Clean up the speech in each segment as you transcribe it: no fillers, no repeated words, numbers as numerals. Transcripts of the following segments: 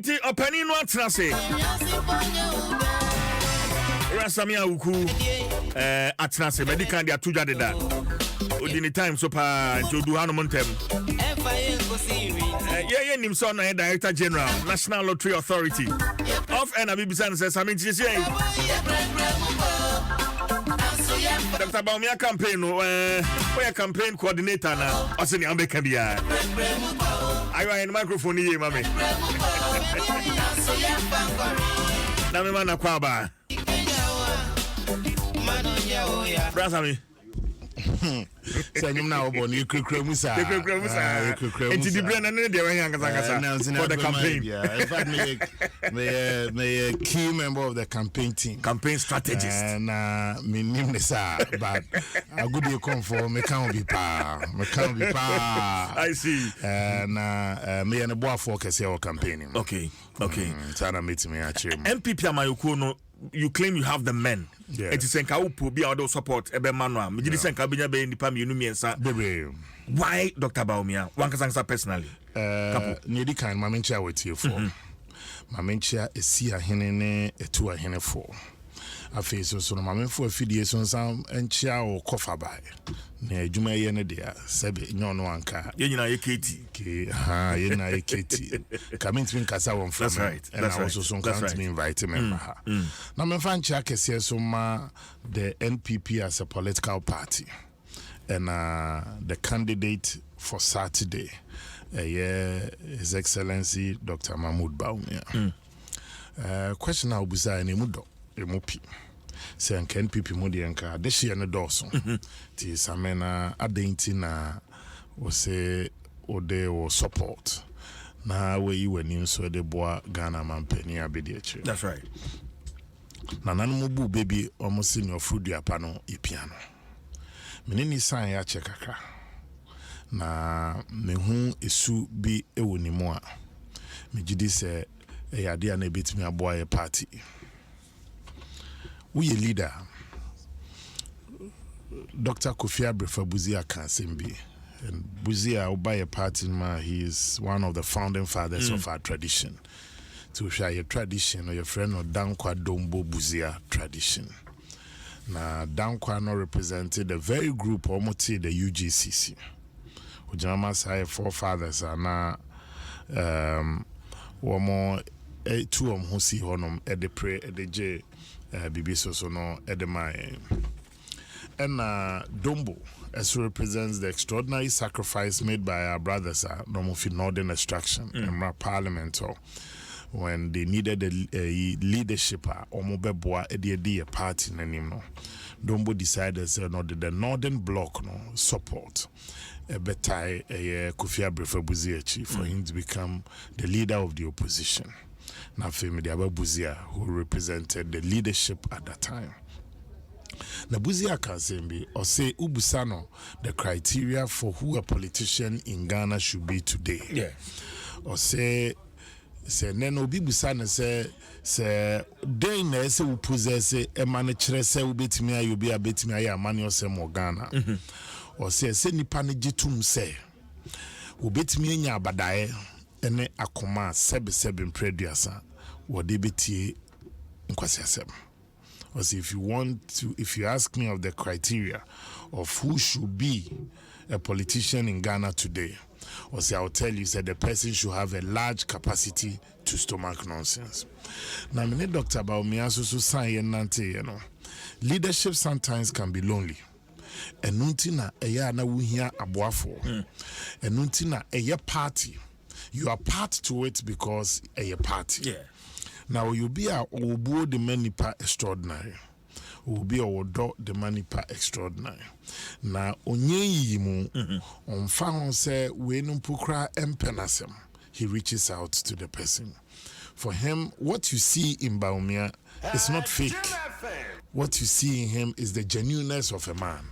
Enti opani no atena se. Sammi Awuku atena se medical dia tuja de da. Odini time so pa nti odu hanu montem. Yeah, nim so na Director General National Lottery Authority. Of NLA says Sammi Dr. Baumia campaign where campaign coordinator na osini ambeka bia. Ayo in microphone here mami. Na me man akwa ba. Brother me. Say you now born you musa. Enti di brand na dey wan yankasa for the campaign. Yeah, in fact me a key member of the campaign team. Campaign strategist. And me name this but a good you come for me can't be pa. I see. And me and the boy focus your campaigning. Okay. Sana meet me actually. MPP Amayuku no you claim you have the men. Yeah. It is senka upo be out support ebe manual. Me jidi senka binya be nipa mienu miensa. Why Dr. Baumia? Wankasa personally. Nedi kan mamencha wetie for. Mamencha esi ahene ne etu ahene for. Afi so no mamenfo afidie so nsam enchia o kofa bai. Na adwuma ye ne dia sebe nyono anka. Ye nyina ye keti. Ye na ye keti. Coming to kasa won from. That's right. And I also so can't me invite member ha. Na menfa nchia kese so ma the NPP as a political party. And the candidate for Saturday, His Excellency Dr. Mahmoud Baumia. Question now be say nemudo emopi. Say an NPP mudi anka deshi ane doso. Ti samena adenti na wose ode o support. Na we iwe ni so de boa Ghana mampeni abedi eche. That's right. Na nanu baby almost senior food yapano ipiano. Menini san ya chekaka na mehu esu bi ewo ni mo a megidi se eyade a na betimi aboa ye party we leader Dr. Kofi Abrefa Buzia Kansembi and Buzia oba party ma he is one of the founding fathers of our tradition to share your tradition or your friend or Dankwa Dombo Buzia tradition. Na Dankwa no represented a very group almost the UGCC. Ujama say forefathers are na womo two who see honum at the pray at the J bibiso so no at the my and Dombo as represents the extraordinary sacrifice made by our brothers no for northern extraction and parliament when they needed a leadership or mobile a party no Dombo decided no the northern bloc no support a better Kofi Abrefa Buzia for him to become the leader of the opposition. Now Femi Buzia who represented the leadership at that time. Na Buzia Kansembi or say Ubusano the criteria for who a politician in Ghana should be today. Yeah. Or say neno bi busana se den na se wo possess e mane kire se wo betimi ayo bi abetimi ayi amane ose mo Ghana o se nipa ne gitum se wo betimi anya abadae ene akoma sebe mpreduasa wo de betie nkwasiasem. Or say if you ask me of the criteria of who should be a politician in Ghana today, or say I'll tell you that the person should have a large capacity to stomach nonsense. Now, me Dr. Baumia so say nante, leadership sometimes can be lonely. Enuntina eya na wuhia aboafo. Enuntina eya party. You are part to it because a party. Yeah. Now you be a obo the manipa extraordinary. Will be a do the manipa extraordinary. Now onye yimu on found say we no pukra empenasem. He reaches out to the person. For him, what you see in Baumia is not fake. What you see in him is the genuineness of a man.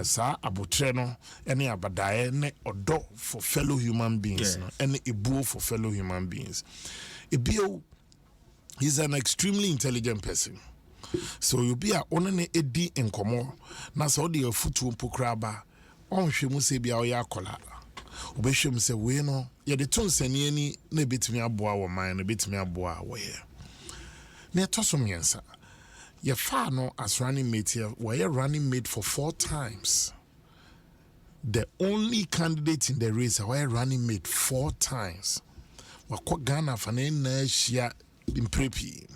Sa abutreno any abadaye ne odo for fellow human beings, any ibu for fellow human beings. Ibio is an extremely intelligent person. So you be a onene edi enkomo na so de afutu mpokraba onhwe mu se bia oya kola obehwem say we no ye de ton sani ni na betimi aboa wo man na betimi aboa wo ye na etosom yensa ye fa no as running mate here we running mate for 4 times. The only candidate in the race who running mate 4 times. Wakwa Ghana fane na shia imprepi.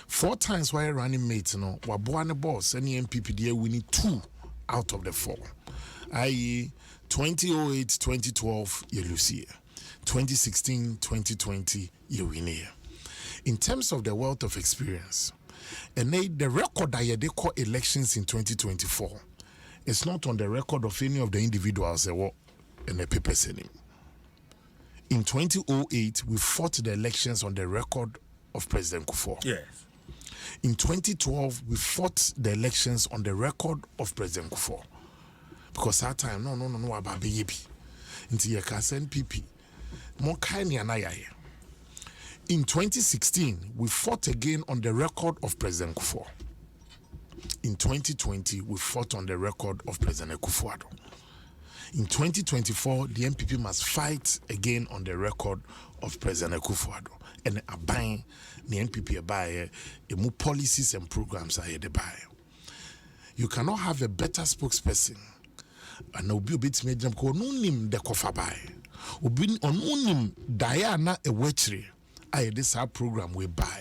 4 times why running mate no waboane boss any MPP they winning 2 out of the 4. I.e. 2008 2012 you lose here. 2016 2020 you win here. In terms of the wealth of experience, and the record that they call elections in 2024, it's not on the record of any of the individuals that were in the papers anymore. In 2008, we fought the elections on the record of President Kufuor. Yes. In 2012, we fought the elections on the record of President Kufuor. Because that time, no, ababe yebi. Inti ye ka NPP. Mo kai ni anayaye. In 2016, we fought again on the record of President Kufuor. In 2020, we fought on the record of President Kufuor. In 2024, the MPP must fight again on the record of President Kufuor. And abain the MPP abaye emu policies and programs are the buy. You cannot have a better spokesperson. And obi bit me jam ko nunim de kofa buy. Obi onunim Diana e wechre. This our program we buy.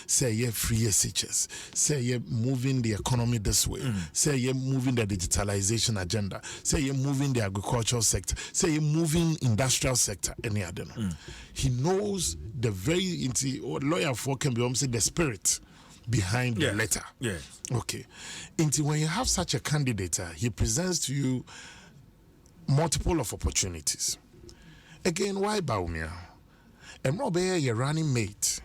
Say you're free SHS. Say you're moving the economy this way. Say you're moving the digitalization agenda. Say you're moving the agricultural sector. Say you're moving industrial sector. Any other. He knows the very lawyer for can be say the spirit behind the letter. Yes. Okay. Into when you have such a candidate, he presents to you multiple of opportunities. Again, why Baumia? And no be your running mate.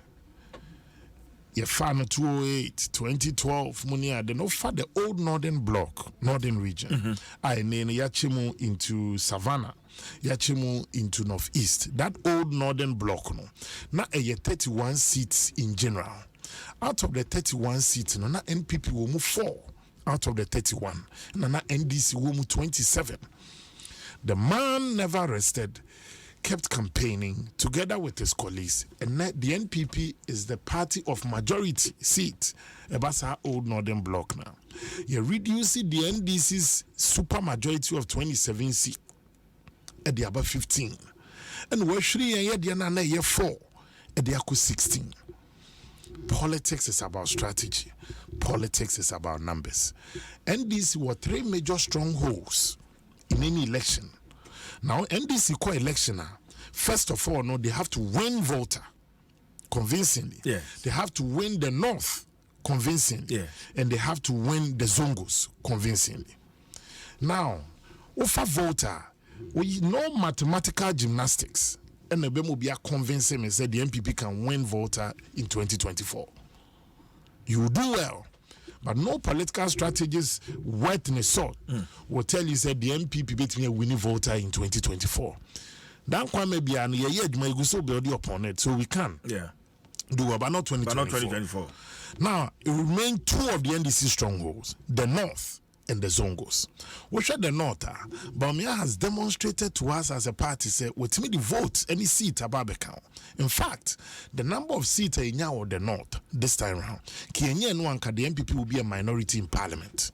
Your fan 208, 2012, Munia, they no for the old northern block, northern region. I name Yachimu into Savannah, Yachimu into Northeast. That old northern block, no. Now a 31 seats in general. Out of the 31 seats, no, na NPP will move 4 out of the 31. Na NDC will move 27. The man never rested. Kept campaigning together with his colleagues, and the NPP is the party of majority seat about our old northern block now. You're reducing the NDC's super majority of 27 seats at the above 15, and we're 3 and the year 4 at the 16. Politics is about strategy. Politics is about numbers. NDC were 3 major strongholds in any election. Now, NDC co-election, first of all, no, they have to win Volta convincingly. Yes. They have to win the North convincingly. Yes. And they have to win the Zongos convincingly. Now, over Volta, no mathematical gymnastics. And the Bemo be convincing and said the MPP can win Volta in 2024. You will do well. But no political strategies worth in a sort will tell you that the MPP beat me a winning voter in 2024. That one may be an year my go so build upon it, so we can do but not 2024. But not 2024. Now it remain 2 of the NDC strongholds, the North and the Zongos. We share the North, Baumia has demonstrated to us as a party say with me the vote any seat above account. In fact, the number of seats in the North this time around, the MPP will be a minority in parliament.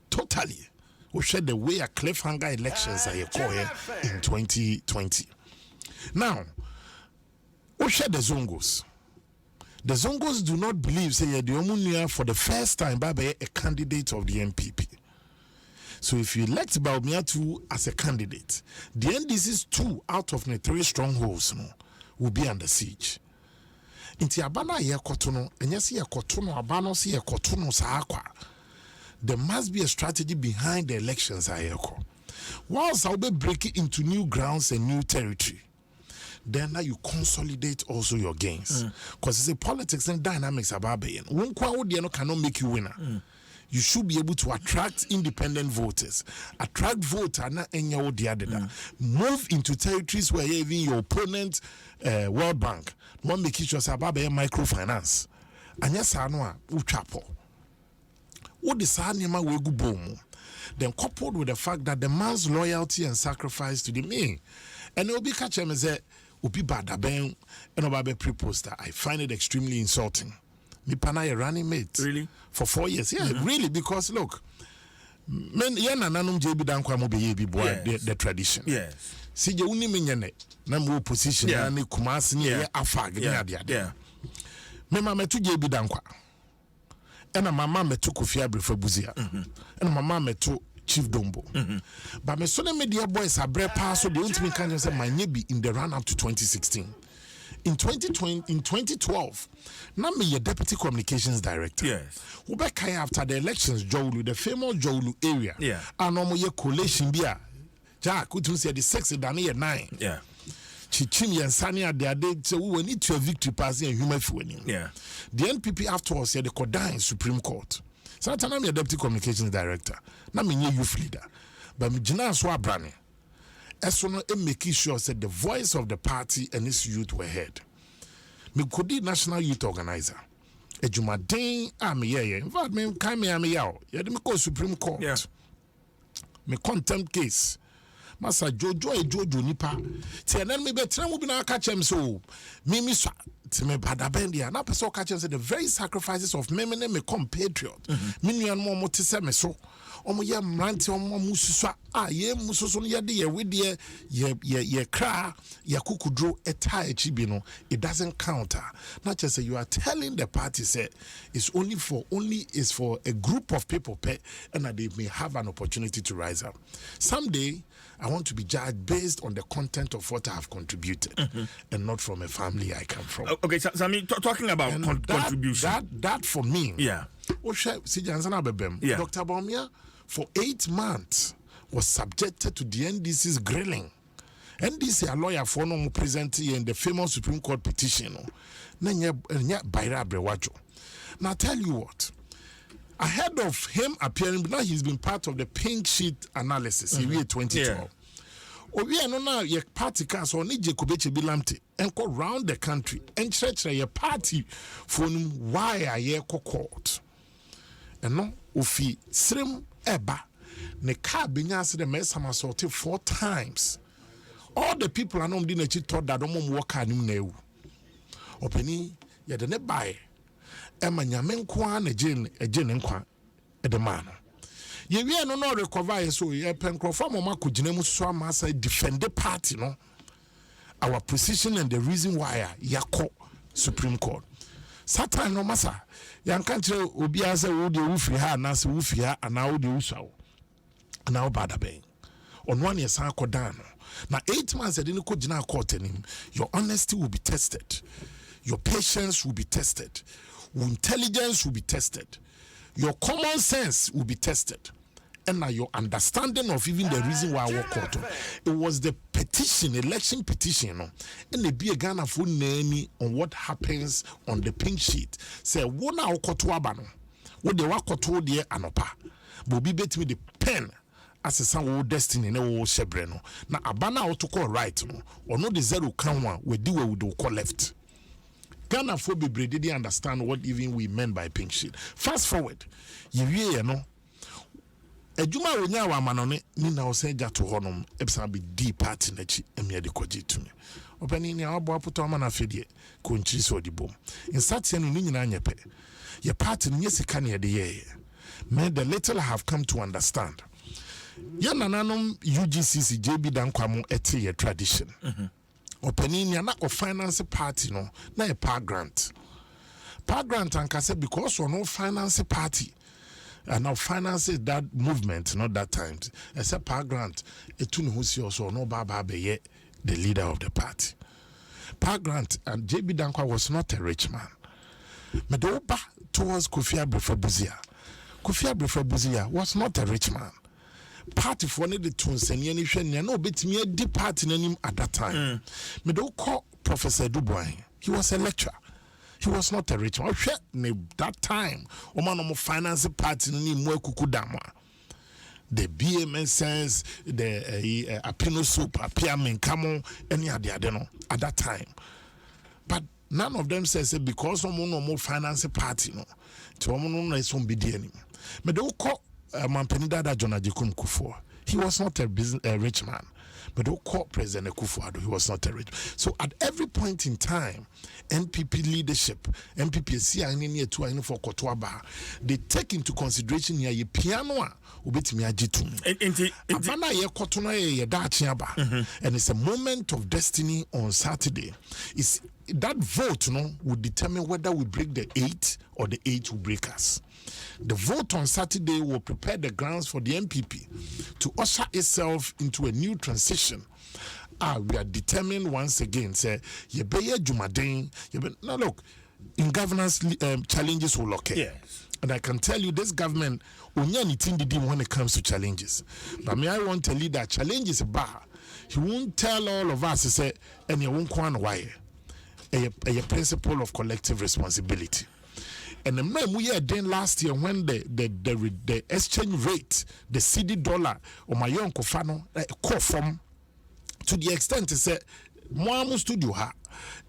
Totally. We share the way a cliffhanger elections are here in 2020. Now, we share the Zongos. The Zongos do not believe say the Omunia for the first time by a candidate of the MPP. So if you elect Baumiatu as a candidate, the NDC's 2 out of the 3 strongholds will be under siege. Inti abana ye kotono, enyasi ye kotono abano si ye kotono saakwa. There must be a strategy behind the elections ayeko. Once I'll be breaking into new grounds and new territory, then now you consolidate also your gains. Because it's a politics and dynamics about being. One cannot make you winner. You should be able to attract independent voters. Attract voters move into territories where even your opponent, World Bank, one make sure about microfinance. And yes, I know, uchapo. What is Sanima Wegu Boom? Then coupled with the fact that the man's loyalty and sacrifice to the me, and it will be catch him as a ubi badaben and obabe pre-poster. I find it extremely insulting. Me pana a running mate. Really? For 4 years. Yeah, really, because look, men yana nanum JB dankwa mo be yebi boy the tradition. Yes. See je uni menyene na mo position na ne kumase ne ye afag ne ade ade. Yeah. Me mama metu JB dankwa. Ena mama metu Kofi Abrefa Buzia. Ena mama metu Chief Dombo. But me so media boys abre pass so they won't mean can say my be in the run up to 2016. In 2012, now me your deputy communications director. Yes. Who back after the elections, Jowlu, the famous Jowlu area. Yeah. And no more collation beer. Jack, who said the 6 than 9. Yeah. Chichimi and Sani are there. So we need to a victory passing and human winning. Yeah. The NPP afterwards said they could die in Supreme Court. So I'm your deputy communications director. Now me youth leader. But me jina so abrane. Esono making sure said the voice of the party and its youth were heard. Me could be national youth organizer. Ejumaden me in fact me kai me yaw. Me go Supreme Court. Yeah. Me contempt case. Masa Jojo nipa. Ti enen me betra mu bi na catch him so. Me so ti me badabendia. Na person catch him say the very sacrifices of me compatriot. Me nuan mo ti se me so. Omo ye mranti omo mususu ye mususu no ye de ye we ye kra ye kukudro eta echi bi no it doesn't counter. Not just say you are telling the party say it's only for a group of people and that they may have an opportunity to rise up. Someday I want to be judged based on the content of what I have contributed and not from a family I come from. Okay, so Sammi, talking about contribution. That for me. Yeah. Yeah. Dr. Baumia for 8 months was subjected to the NDC's grilling. NDC a lawyer for no present in the famous Supreme Court petition. Now I tell you what. Ahead of him appearing, now he's been part of the pink sheet analysis in 2012. Obi no now your party cast on Jekobeche Bilamte and go round the country and church your party for why are you court. And no ufi srim eba ne car binyas the mesama sorted 4 times. All the people are not doing thought that don't work on him now. Openi ya de ne buy. Emma nyamenkwa na ejene nkwa edema no ye wie no recover so ye penkrofo mama kugina mu so amasa defend the party no our position and the reason why yakọ Supreme Court satan no masa yanka kire obi ase wo de wufiri ha na se wufiri ha ana wo de usawo ana wo bada ben ono an yesan akodan no na 8 months ede ni kugina court anim your honesty will be tested, your patience will be tested, intelligence will be tested, your common sense will be tested, and now your understanding of even the reason why I walk out. It was the petition, election petition, and the be a Ghana for name on what happens on the pink sheet. Say, what now Kotuabano? What the Wakoto dear Anopa? But be bet me the pen as a son of destiny, no shebreno. Now, Abana autocall right, or no the zero count one, we do what we do call left. Ghana for be didn't understand what even we meant by pink sheet. Fast forward, you know. Ejuma wonya wa manone ni na oseja to honom epsa be deep party na chi emia de koji to me. Opani ni abo apoto ama na fedie ko nchiri so odibom. In satia no ni nyina nyepe. Ye party ni sika na de ye. Me the little I have come to understand. Ya nananom UGCC JB dankwamo ete ye tradition. Opani ni na o finance party no na a park grant. Park grant ankase because we no finance party. And now finances that movement, not that time. Except Park Grant, also no Baba Beye, the leader of the party. Park Grant and JB Dankwa was not a rich man. Medoba towards Kofi Abrefa Buzia. Kofi Abrefa Buzia was not a rich man. Party for the tunes and any no bit me a deep party in him at that time. Medo call Professor Dubois. He was a lecturer. He was not a rich man. That time, Omanomo finance party ni Mwekukudama. The BMSS, the Apino Soup, Apiamen Kamo, any other at that time. But none of them says because no more finance party, no. To Omono is some bidianim. Medoko Mampenida John Ajikum Kufuor. He was not a rich man. But the court President Akufo-Addo, he was not a rich. So at every point in time, NPP leadership, NPP for Kotwaba, they take into consideration ye piano ubetimi ajitum. Abana ye kotuna ye dachiaba. And it's a moment of destiny on Saturday. It's that vote will determine whether we break the 8 or the 8 will break us. The vote on Saturday will prepare the grounds for the NPP to usher itself into a new transition. We are determined once again, say, now look, in governance, challenges will occur. Yes. And I can tell you, this government, when it comes to challenges. But I want to lead that challenge is a bar. He won't tell all of us, say, and you won't quite why. A principle of collective responsibility. And the man we had done last year when the exchange rate, the CD dollar, or my young Kofano, call from to the extent to say, Moamu studio ha,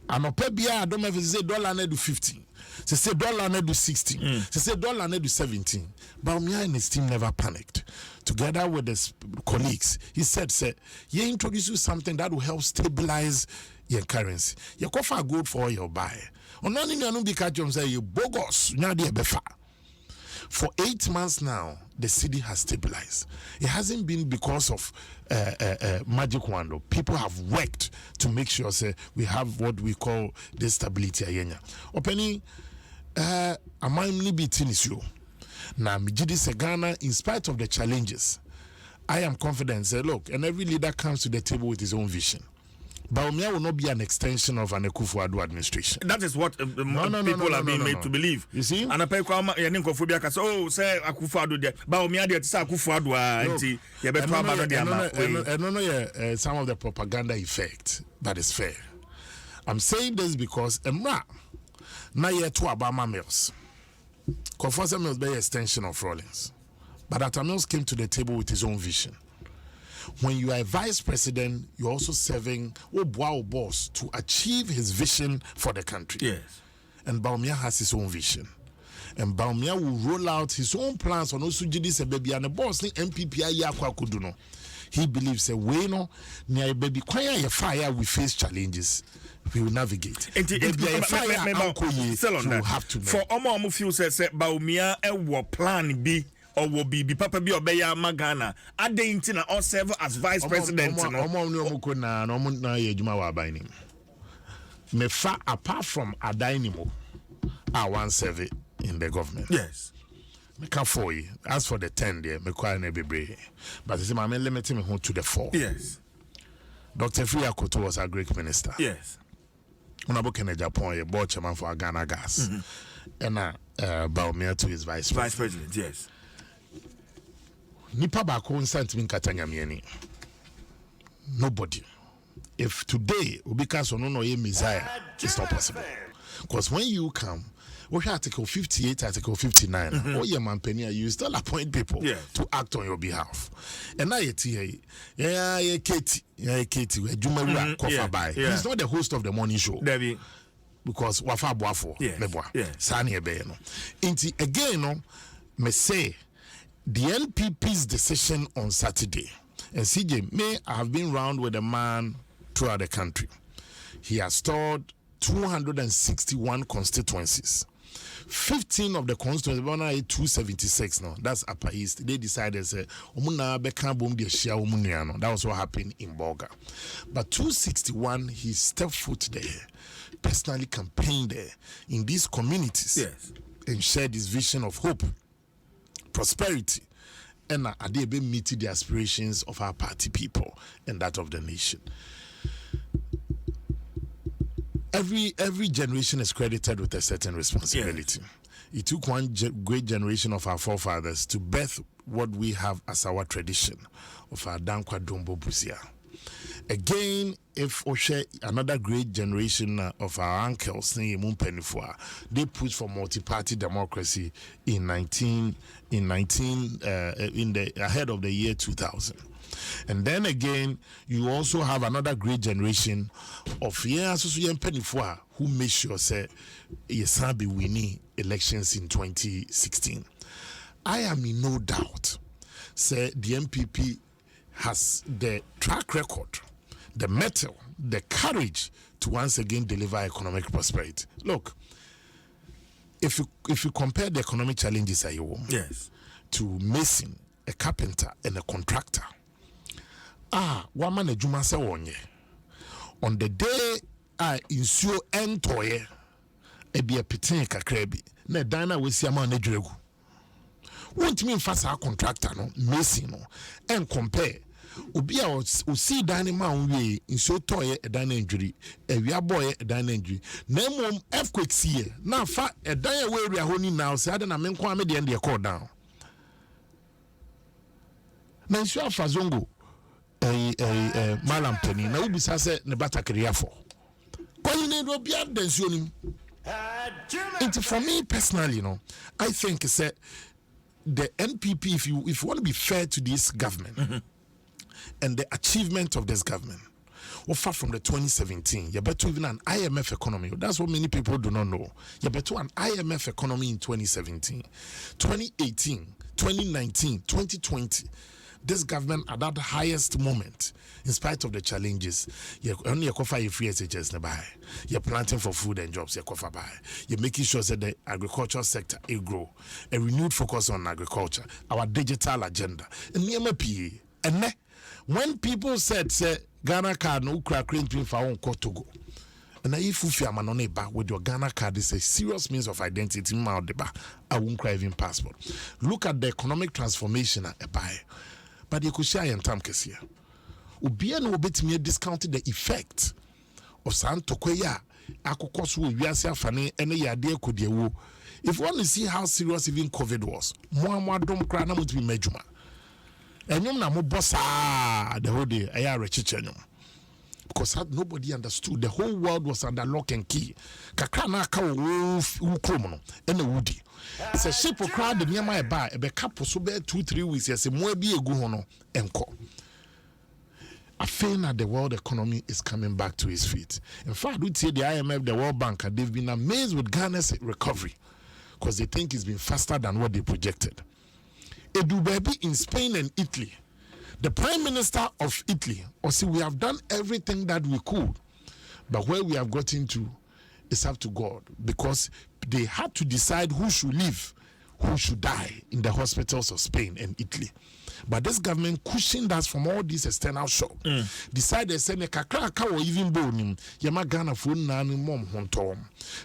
and Opebia, I don't have to say dollar do 15, to say dollar do 16, to say dollar do 17. But Baumia and his team never panicked. Together with his colleagues, he said, you introduce you something that will help stabilize your currency. You offer good for your buy. Onani nanu bi catch say you bogus nyade befa. For 8 months now, the city has stabilized. It hasn't been because of magic wand. People have worked to make sure say we have what we call this stability ayenya. Openi amai bi tinisio. Na mijidi se Ghana, in spite of the challenges, I am confident say look, and every leader comes to the table with his own vision. Baumia will not be an extension of an Akufo-Addo administration. That is what people are being made to believe. You see? And I pay oh, say Akufo-Addo there. Baumia there, say Akufo-Addo, and some of the propaganda effect that is fair. I'm saying this because Emra, na yet to Obama Mills. Confosa Mills be an extension of Rawlings. But Atta Mills came to the table with his own vision. When you are a vice president, you're also serving boss to achieve his vision for the country. Yes. And Baumia has his own vision. And Baumia will roll out his own plans on Osujidi Sebebi and the boss MPP Ayakwa Kuduno. He believes a way no near baby choir fire we face challenges. We will navigate. Still on that. Have to know. For Omo few says Baumia a plan B. Or will be Papa B or Beya Magana. Are they intina or serve as vice president? Mefa apart from Adainimo, I want serve it in the government. Yes. Meka 4 years. As for the 10 there, me quite never be. But I say my man limiting me to the 4. Yes. Dr. Free Koto was a great minister. Yes. When I book in Japan, a board chairman for Ghana Gas. And Baumia to his vice president. Yes. Nipa bako nsantimi nkatanya mieni. Nobody. If today Obika so no ye Messiah, it's not possible. Because when you come, we Article 58, Article 59, or your manpenia, you still appoint people to act on your behalf. And now Katie, Jumara Kofa by. He's not the host of the morning show. Debbie. Because Wafa Boafo, Sani Ebeno. Inti again, no, me say the NPP's decision on Saturday, and CJ may have been round with a man throughout the country. He has stored 261 constituencies. 15 of the constituencies, 276 now. That's Upper East. They decided that was what happened in Bolga. But 261, he stepped foot there, personally campaigned there in these communities, and shared his vision of hope, prosperity, and Adebe meeting the aspirations of our party people and that of the nation. Every generation is credited with a certain responsibility. It took one great generation of our forefathers to birth what we have as our tradition of our Dankwa Dombo Busia. Again, if Oshe, another great generation of our uncles, they pushed for multi-party democracy ahead of the year 2000. And then again, you also have another great generation of who make sure say be winning elections in 2016. I am in no doubt. Say the MPP has the track record, the mettle, the courage to once again deliver economic prosperity. Look, if you compare the economic challenges at home, yes, to mason, a carpenter, and a contractor, one man a juma se wonye. On the day I insure entoye, e be a pitin kakrebi. Na dana we see ama na dwegu. Won't mean fast our contractor no mason no and compare. Obi a o see dana man we insure toye e dana injury, e wi aboye e dana injury. Na mom earthquake see na fa e dana we area ho ni now say ada na me nko ame de end call down. Na insure fazongo malam tani na ubisa se ne bata kriafo. Kwa yine do bia densuo nim. And for me personally, I think it's the NPP, if you want to be fair to this government and the achievement of this government, far from the 2017, you better even an IMF economy. That's what many people do not know. You better an IMF economy in 2017, 2018, 2019, 2020. This government at that highest moment, in spite of the challenges, you're only a coffee free SHS nearby. You're planting for food and jobs, you're coffee by. You're making sure that the agricultural sector will grow. A renewed focus on agriculture, our digital agenda. And PA. And when people said, say, Ghana card no crack between for own Togo. And if you are manoneba with your Ghana card, is a serious means of identity. I won't cry even passport. Look at the economic transformation at a buy. But you could share in time case here. Ubia no bit me discounted the effect of Santokoya. Akokosu Yasi Afane and a dear could you. If you want to see how serious even COVID was, more Adom crana would be Mejuma. And you know, bossa the whole day, I are a because nobody understood. The whole world was under lock and key. Kakana ka wo kromo and the woody. It's a ship of crowd the near my bar, a couple so bad 2-3 weeks, yes, a more be a guhono and call. I feel that the world economy is coming back to its feet. In fact, we'd say the IMF, the World Bank, they've been amazed with Ghana's recovery because they think it's been faster than what they projected. Edu baby in Spain and Italy. The Prime Minister of Italy, we have done everything that we could, but where we have gotten to is up to God because they had to decide who should live, who should die in the hospitals of Spain and Italy. But this government cushioned us from all these external shock. Decided say ne kakra or even bonim yama Ghana phone na mom hontom.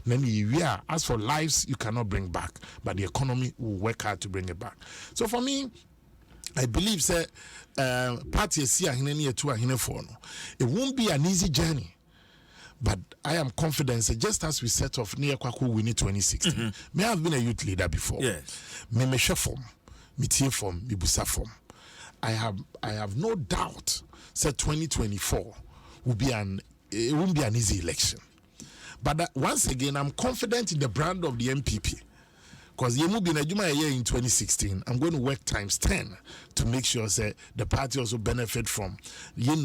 Then yeah, as for lives you cannot bring back, but the economy will work hard to bring it back. So for me, I believe say party see ahineni etu ahinefo no. It won't be an easy journey. But I am confident that just as we set off near Kwaku winning 2016, may have been a youth leader before. Yes. Me share form, me tear form, me busa form. I have no doubt that 2024 it won't be an easy election. But once again, I'm confident in the brand of the MPP. Because you been a year in 2016, I'm going to work times 10 to make sure that the party also benefit from your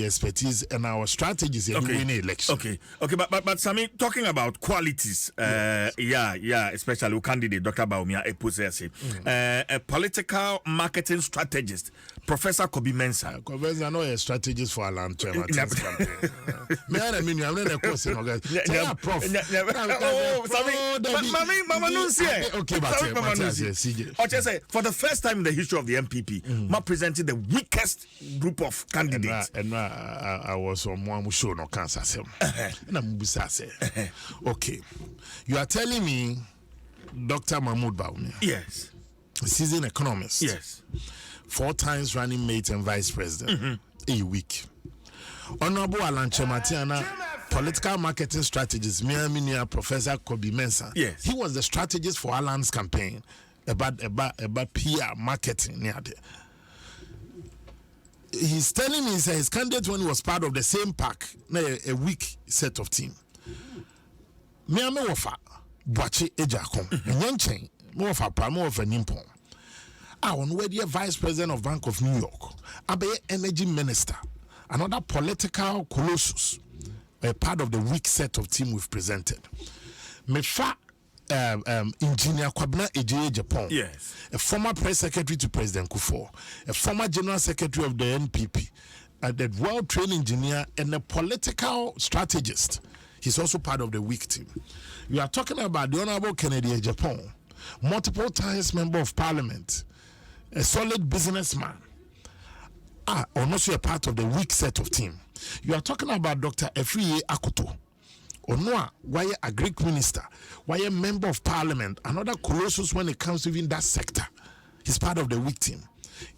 expertise and our strategies in winning election. Okay, but Sammy, talking about qualities, especially candidate Dr. Baumia Epusesi, a political marketing strategist, Professor Kobi Mensah. I know a strategist for Alan Chairman campaign. I'm not a question. Prof. Mama, okay, but say for the first time in the history of the MPP, Ma presented the weakest group of candidates. And I was on one show no cancer. Okay, you are telling me, Dr. Mahmoud Baumia. Yes. Seasoned economist. Yes. 4 times running mate and vice president. A week. Honorable Alan Chematiana, political marketing strategist, Miaminia Professor Kobi Mensah. Yes. He was the strategist for Alan's campaign about PR marketing. He's telling me his candidate when he was part of the same pack, a weak set of team. Miami Wafa, Boachi Ejakom, Nyanchen, Mofa Pamo of Nimpon. I want to be vice president of Bank of New York. I be energy minister. Another political colossus, a part of the weak set of team we've presented. Me fa Engineer Kwabena Ejeye Japan. Yes. A former press secretary to President Kufuor, a former general secretary of the NPP, the well-trained engineer and a political strategist. He's also part of the weak team. You are talking about the Honorable Kennedy Japan, multiple times member of parliament, a solid businessman, and also a part of the weak set of team. You are talking about Dr. Efriye Akoto, Onua, why a Greek minister, why a member of parliament, another colossus when it comes to even that sector. He's part of the weak team.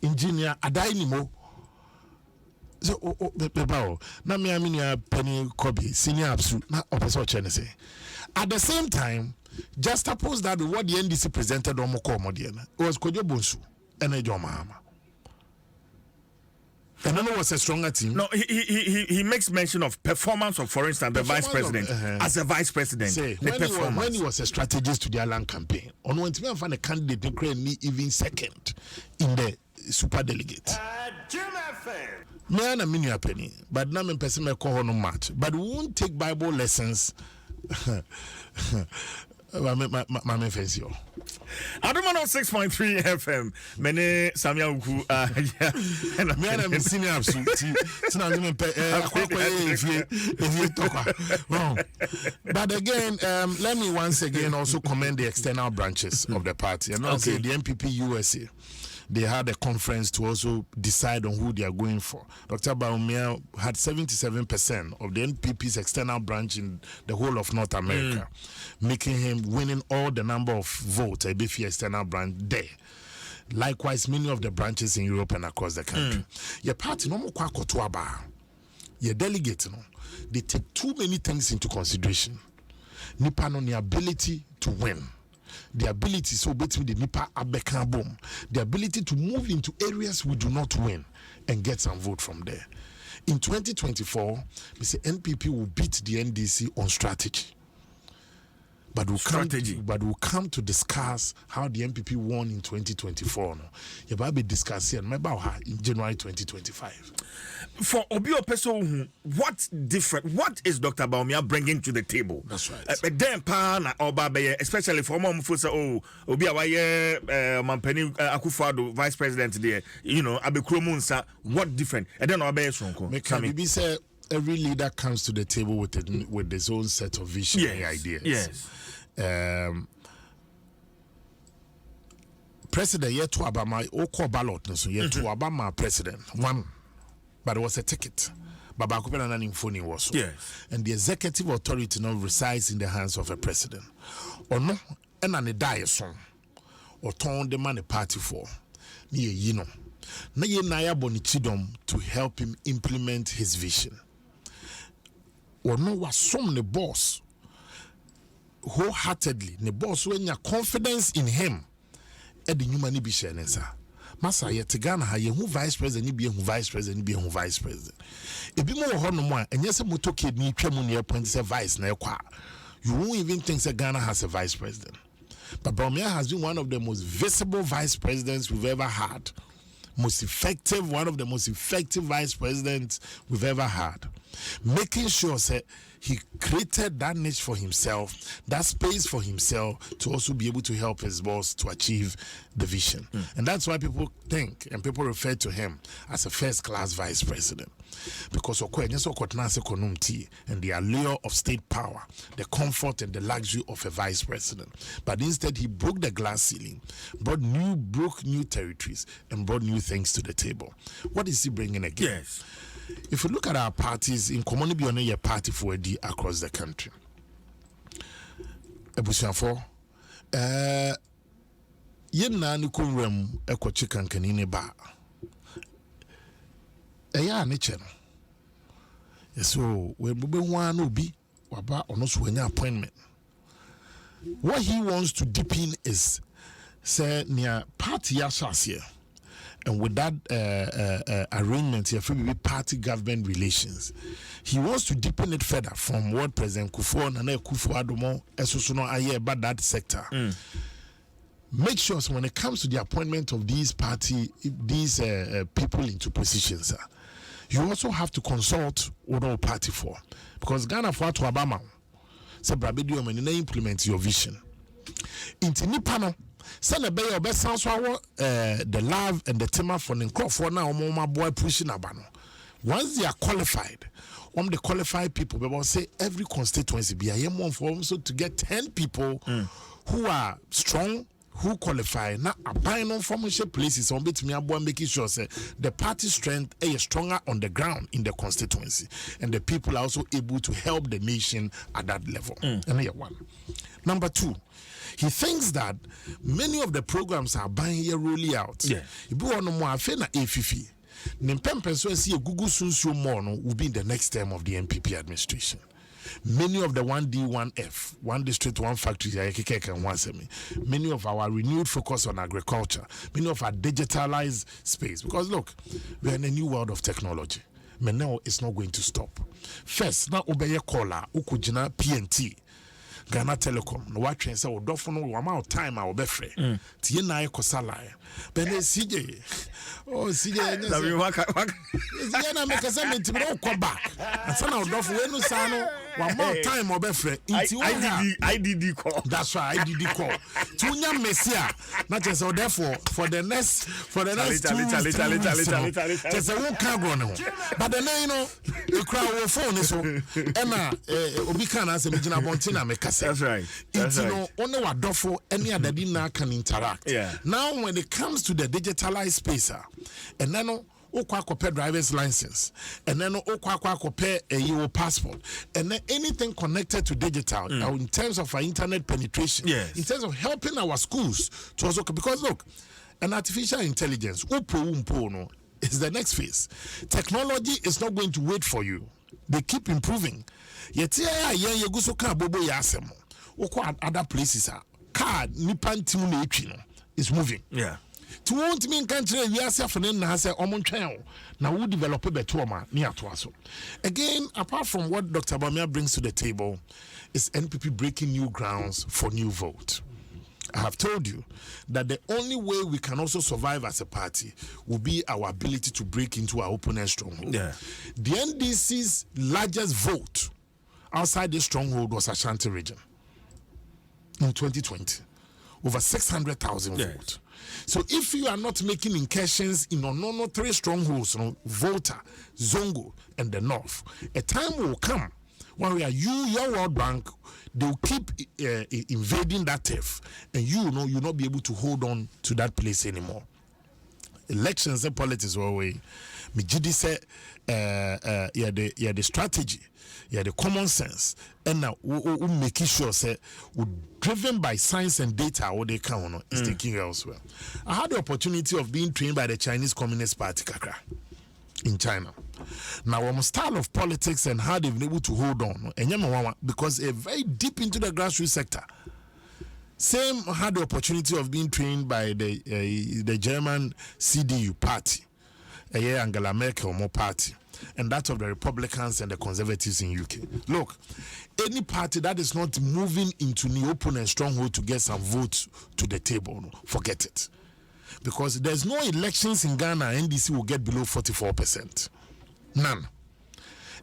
Engineer Adainimo. So, na me amini Penny Kobe, senior absolute, na opposite Chenese. At the same time, just oppose that with what the NDC presented on Mokomodian, it was Kojo Bonsu and a Jomahama. And then it was a stronger team. No, he makes mention of performance of, for instance, the vice president as a vice president. Say, when he was a strategist to the Alan campaign, on when to find a candidate to create me even second in the super delegate. Me and a mini penny, but now I'm person me call no match. But we won't take Bible lessons. My fancy. Adom 6.3 FM. Mene Sammi Awuku. Yeah. Me and I'm senior absolute. But again, let me once again also commend the external branches of the party. And also the MPP USA. They had a conference to also decide on who they are going for. Dr. Baumia had 77% of the NPP's external branch in the whole of North America, making him winning all the number of votes at the external branch there. Likewise, many of the branches in Europe and across the country. Your party, no more kwakotuaba. Your delegate, no, they take too many things into consideration. Nipa no the ability to win. The ability so between the Nipa Abekan boom, the ability to move into areas we do not win and get some vote from there. In 2024, Mr. NPP will beat the NDC on strategy. But we'll come to discuss how the NPP won in 2024. No, you will be discussing about her in January 2025. For Obio Peso, what is Dr. Baumia bringing to the table? That's right. Then Pana Obabe, especially for Mom Fusa, Obia Waye, Mampeni Akufo-Addo, vice president there, Abekromunsa, what different? And then Obaye Sonko. Say every leader comes to the table with his own set of vision and ideas. Yes. President yet to Obama or ballot so yet to Obama president one, but it was a ticket. Baba Kupena and Infoni was yes, and the executive authority now resides in the hands of a president. Or no, and an a die song or turn the money party for near na ye naya bonichidom to help him implement his vision. Or no was some the boss wholeheartedly the boss when you confidence in him at the human be sharing sir. Masa yet Ghana ha ye who vice president be who vice president be who vice president. If be more honor one and yes a moto kid ni twam near point say vice na kwa. You won't even think that Ghana has a vice president. But Baumia has been one of the most visible vice presidents we've ever had. Most effective, one of the most effective vice presidents we've ever had. Making sure that he created that niche for himself, that space for himself to also be able to help his boss to achieve the vision. And that's why people think and people refer to him as a first-class vice president. Because and the allure of state power, the comfort and the luxury of a vice president. But instead, he broke the glass ceiling, broke new territories, and brought new things to the table. What is he bringing again? Yes. If you look at our parties, in common be on a party for a D across the country. Ebusian for Yena Nikurem Eko Chicken Canini Bar. Eya nature. So we one will be about almost when your appointment. What he wants to deepen is say near party here. And with that arrangement, here for party government relations, he wants to deepen it further from what President Kufuor and Akufo-Addo Esosono aye about that sector. Make sure so when it comes to the appointment of these people into positions, you also have to consult with all party for, because Ghana for to Obama, say Brabedio and implement your vision. Inti nipa no send be your best sounds the love and the tema for the crop for now my boy pushing abano. Once they are qualified, the qualified people, we will say every constituency be a one for so to get 10 people who are strong, who qualify, not applying on formation places on bit me making sure say the party strength is stronger on the ground in the constituency, and the people are also able to help the nation at that level. And here one. Number 2, he thinks that many of the programs are buying here rolling out. Yeah. If you want more, I feel na AFIFI. Nimpempe so see a Google Sunsu Mono will be in the next term of the NPP administration. Many of the 1D, 1F, one district, one factory, and one semi. Many of our renewed focus on agriculture, many of our digitalized space. Because look, we're in a new world of technology. But now it's not going to stop. First, now obey caller, ukujina PNT. Ghana Telecom, no watching say o dofo no amount time our be free. Tie na ekosala. But CJ. Oh CJ. Na we waka. CJ na make say me timi o ko back. And so na o dofo we no sa no amount time our be free. IDD call. That's right, IDD call. Tunya Messia. Not just so therefore for the next just a one cargo no. But the you know the crowd phone so Emma obi kan answer me gina bontina make. That's right. That's it's right. Only what dofo any other dinner can interact. Yeah. Now when it comes to the digitalized space, and then okwa driver's license, and then okwa your passport, and then anything connected to digital in terms of our internet penetration, yes. in terms of helping our schools to also, because look, an artificial intelligence is the next phase. Technology is not going to wait for you. They keep improving. Yet you go so car bobo yasem. Oko other places are car nipan timu is moving. Yeah. To want me in country we are suffering na say omon twen na wo develop beto ma ni atoaso. Again, apart from what Dr. Bamia brings to the table, is NPP breaking new grounds for new vote. I have told you that the only way we can also survive as a party will be our ability to break into our opponent's stronghold. Yeah. The NDC's largest vote outside this stronghold was Ashanti region in 2020. Over 600,000 votes. So if you are not making incursions in no 3 strongholds, Volta, Zongo, and the North, a time will come when we are your World Bank, they will keep invading that turf, and you'll not be able to hold on to that place anymore. Elections and politics way. Mijidi said, the strategy, the common sense, and now we making sure say we driven by science and data. What they count is taking elsewhere. I had the opportunity of being trained by the Chinese Communist Party, Kakra, in China. Now, our style of politics and how they've been able to hold on, and because they're very deep into the grassroots sector. Same had the opportunity of being trained by the German CDU party, Angela Merkel more party, and that of the Republicans and the Conservatives in UK. Look, any party that is not moving into the opponent stronghold to get some votes to the table, forget it. Because there's no elections in Ghana, NDC will get below 44%. None.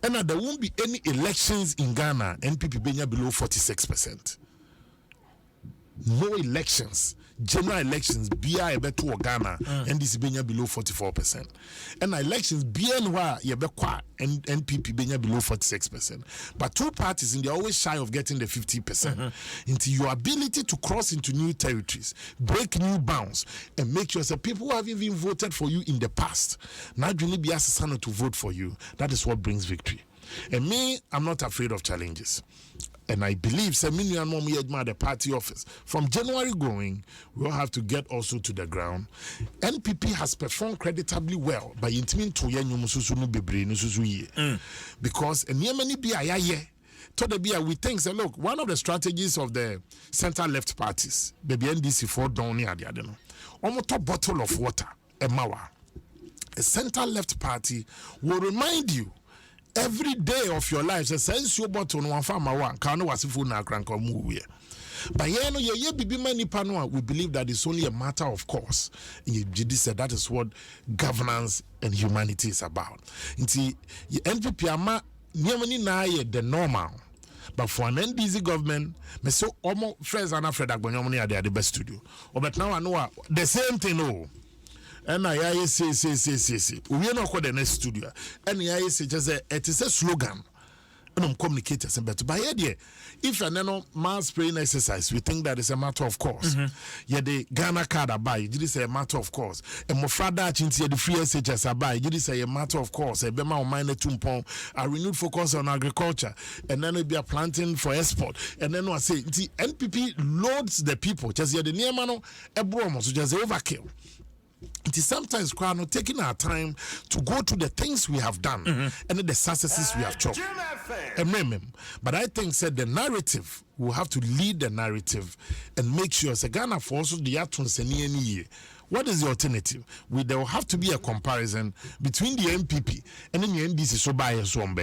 And there won't be any elections in Ghana, NPP below 46%. No elections, general elections, BI beto Ghana, NDC below 44%. And elections, BNY yebekwa and NPP below 46%. But 2 parties, and they're always shy of getting the 50%. Into your ability to cross into new territories, break new bounds, and make sure that people who have even voted for you in the past, not really be asked to vote for you. That is what brings victory. And me, I'm not afraid of challenges. And I believe the party office from January going, we'll have to get also to the ground. NPP has performed creditably well by intimate to because we think so look, one of the strategies of the center left parties, baby NDC for down near the other, almost a bottle of water, a mawa. A center left party will remind you every day of your life, since you bought on one farmer one, can was if na crank move. But we believe that it's only a matter of course. GD said that is what governance and humanity is about. NPP ama the normal. But for an NDC government, me so almost friends and Fred Agbonyomo are the best studio. But now I know the same thing. Oh, and I say. We are not called the next studio. And I say just it is a slogan. Communicators but by idea if an mass spraying exercise we think that is a matter of course yeah the Ghana card I buy it is a matter of course and Mofrada chinti the free SHS I buy it is a matter of course a bema on mine tumpon a renewed focus on agriculture and then it be a planting for export and then I say the NPP loads the people just the near mano a bromo so just overkill. It is sometimes not taking our time to go to the things we have done and the successes we have chopped. But I think said the narrative will have to lead the narrative and make sure Ghana for also the year. What is the alternative? There will have to be a comparison between the MPP and the NDC so by and so on.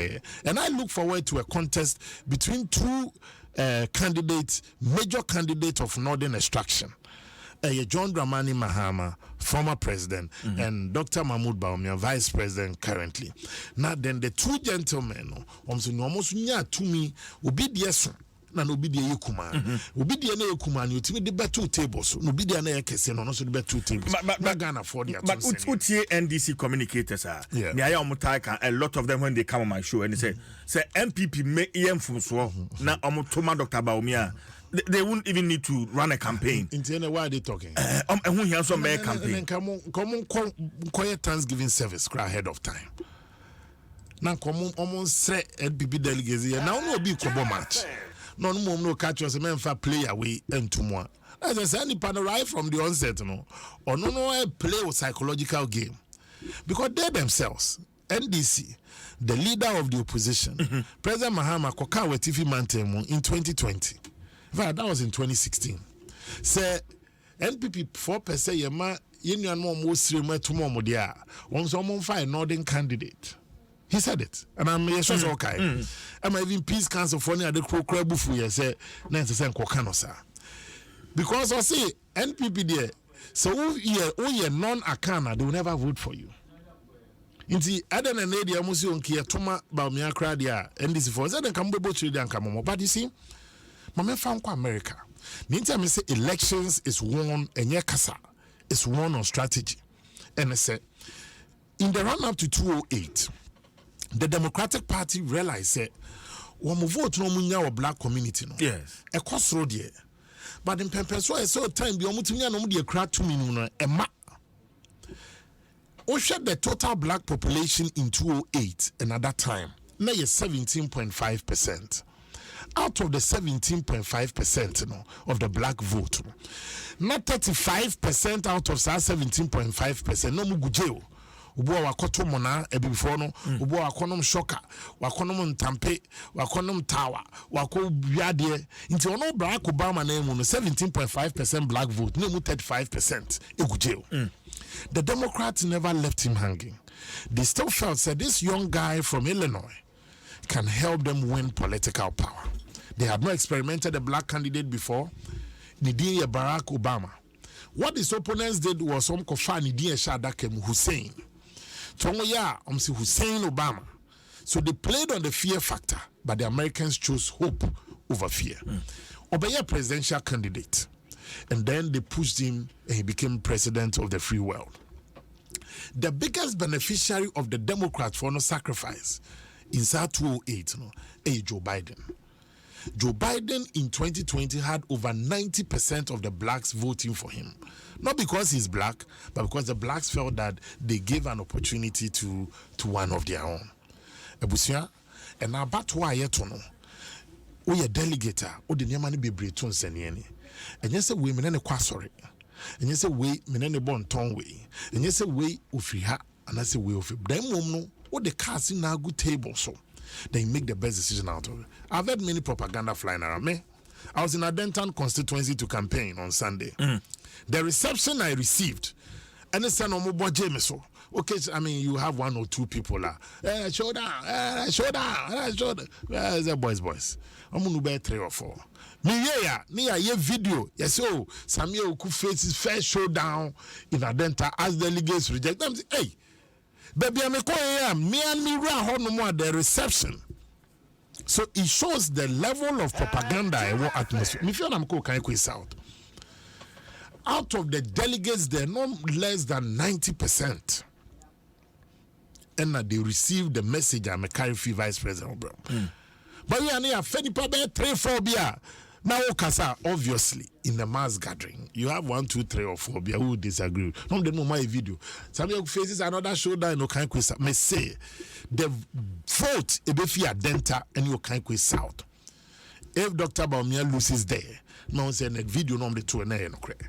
And I look forward to a contest between two candidates, major candidates of Northern extraction. John Dramani Mahama, former president, and Dr. Mahmoud Bawumia, vice president currently. Now then the two gentlemen, almost near to me, obedience. Na no bidi yekuma obidi na yekuma ni otimi de betu tables no bidi na yekese no so de betu tables but Ghana for the but utie NDC communicators are ne aya omutaka a lot of them when they come on my show and they say MPP me yemfumso na omutoma Dr. Bawumia they wouldn't even need to run a campaign. Why are they talking? Who hears some campaign? Come on, Thanksgiving service ahead of time. Now come on, almost say NPP delegates here. Now no be kobo match. No catch us a man for play away and tomorrow. As I said, any right from the onset, or no play a psychological game because they themselves, NDC, the leader of the opposition, President Mahama Koka Wetifi Mantemu in 2020. That was in 2016. Say NPP 4% yema yenu no mo sire tomorrow dia. One so find northern candidate. He said it. And I'm sure okay. I'm even peace council for the crowd bufu ye say na say kokano sir. Because I say NPP there so you non-akana they will never vote for you. Inti Adom and Nadia musi onki toma Bawumia crowd dia NDC for say dem kambo bochi dem kamo. But you see Mama found America. Ninja me say elections is won and kasa is won on strategy. And I said in the run up to 2008, the Democratic Party realized that we vote no munya or black community no. Yes. A cost road here. But in Pempeso I saw time be omutunya no de crowd to me no e ma. O share the total black population in 2008 and at that time na 17.5%. Out of the 17.5% of the black vote, not 35% out of that 17.5%. No mugujeo. Ubo wakoto mona ebi before no. Ubo wakonom shoka, wakonom ntampe, wakonom tawa, wako biade. Inti ono Barack Obama na emu no 17.5% black vote. No mu 35% egujeo. The Democrats never left him hanging. They still felt that this young guy from Illinois can help them win political power. They had not experimented a black candidate before. Nidia Barack Obama. What his opponents did was some kofa Nidia Shadakem Hussein. Tongoya Hussein Obama. So they played on the fear factor, but the Americans chose hope over fear. Obaya presidential candidate. And then they pushed him and he became president of the free world. The biggest beneficiary of the Democrats for no sacrifice in 2008, Joe Biden. Joe Biden in 2020 had over 90% of the blacks voting for him. Not because he's black, but because the blacks felt that they gave an opportunity to one of their own. Ebusia, and now back to why yet no. O ye delegate, o de nyama ne bebre to nsaniani. Enye se we menene kwasori. Enye se we menene bon ton we. Enye se we ofiri ha anase we ofiri. Dan mom no o de cars na good table so. Then make the best decision out of it. I've had many propaganda flying around me. I was in Adenton constituency to campaign on Sunday. The reception I received, and it's an omobo Jameso. Okay, I mean you have one or two people show down, show down. Where's the boys? I'm gonna be 3 or 4. Me video. Yes, so Sammi Awuku faces first showdown in Adenta as delegates reject them. Hey. Baby, I'm a me and me run home no more the reception. So it shows the level of propaganda and what atmosphere. Me feel I'm going South. Out of the delegates, there are no less than 90%. And they received the message I'm a carry free vice president, bro. But we are near 3-4 beer. Now, Okasa, obviously, in the mass gathering, you have 1, 2, 3, or 4 beer who disagree. No, they know my video. Some faces another showdown. No kind quiz. Me say the vote ebefia denta and you kind quiz South. If Dr. Baumia loses there, no one say the video no the two and no credit.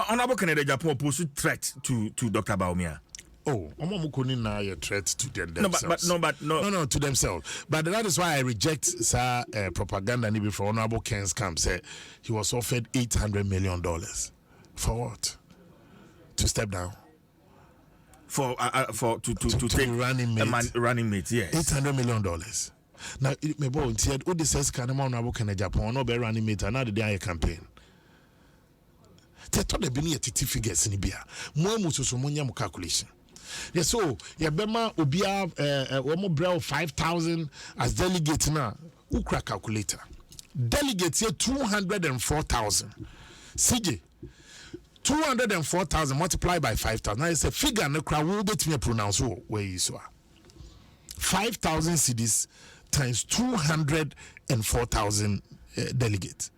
Honorable Canada Japan posed threat to Dr. Baumia. Oh, now a threat to themselves. No, to themselves. But that is why I reject propaganda. Maybe for Honorable Ken's camp said he was offered $800 million. For what? To step down. To take running mate. Yes. $800 million. Now it may be said, "Oh, this is kind of Honorable Canada Japan. No, be running mate. Another day a campaign." They thought they be a TT figures in Ibia. More mususumonya calculation. Yes, so Yabema Ubia Omo Brel 5,000 as delegate now. Who crack calculator? Delegates here 204,000. CJ 204,000 multiplied by 5,000. Now it's a figure no crowd will bet me pronounce where you saw 5,000 CDs times 204,000 delegates.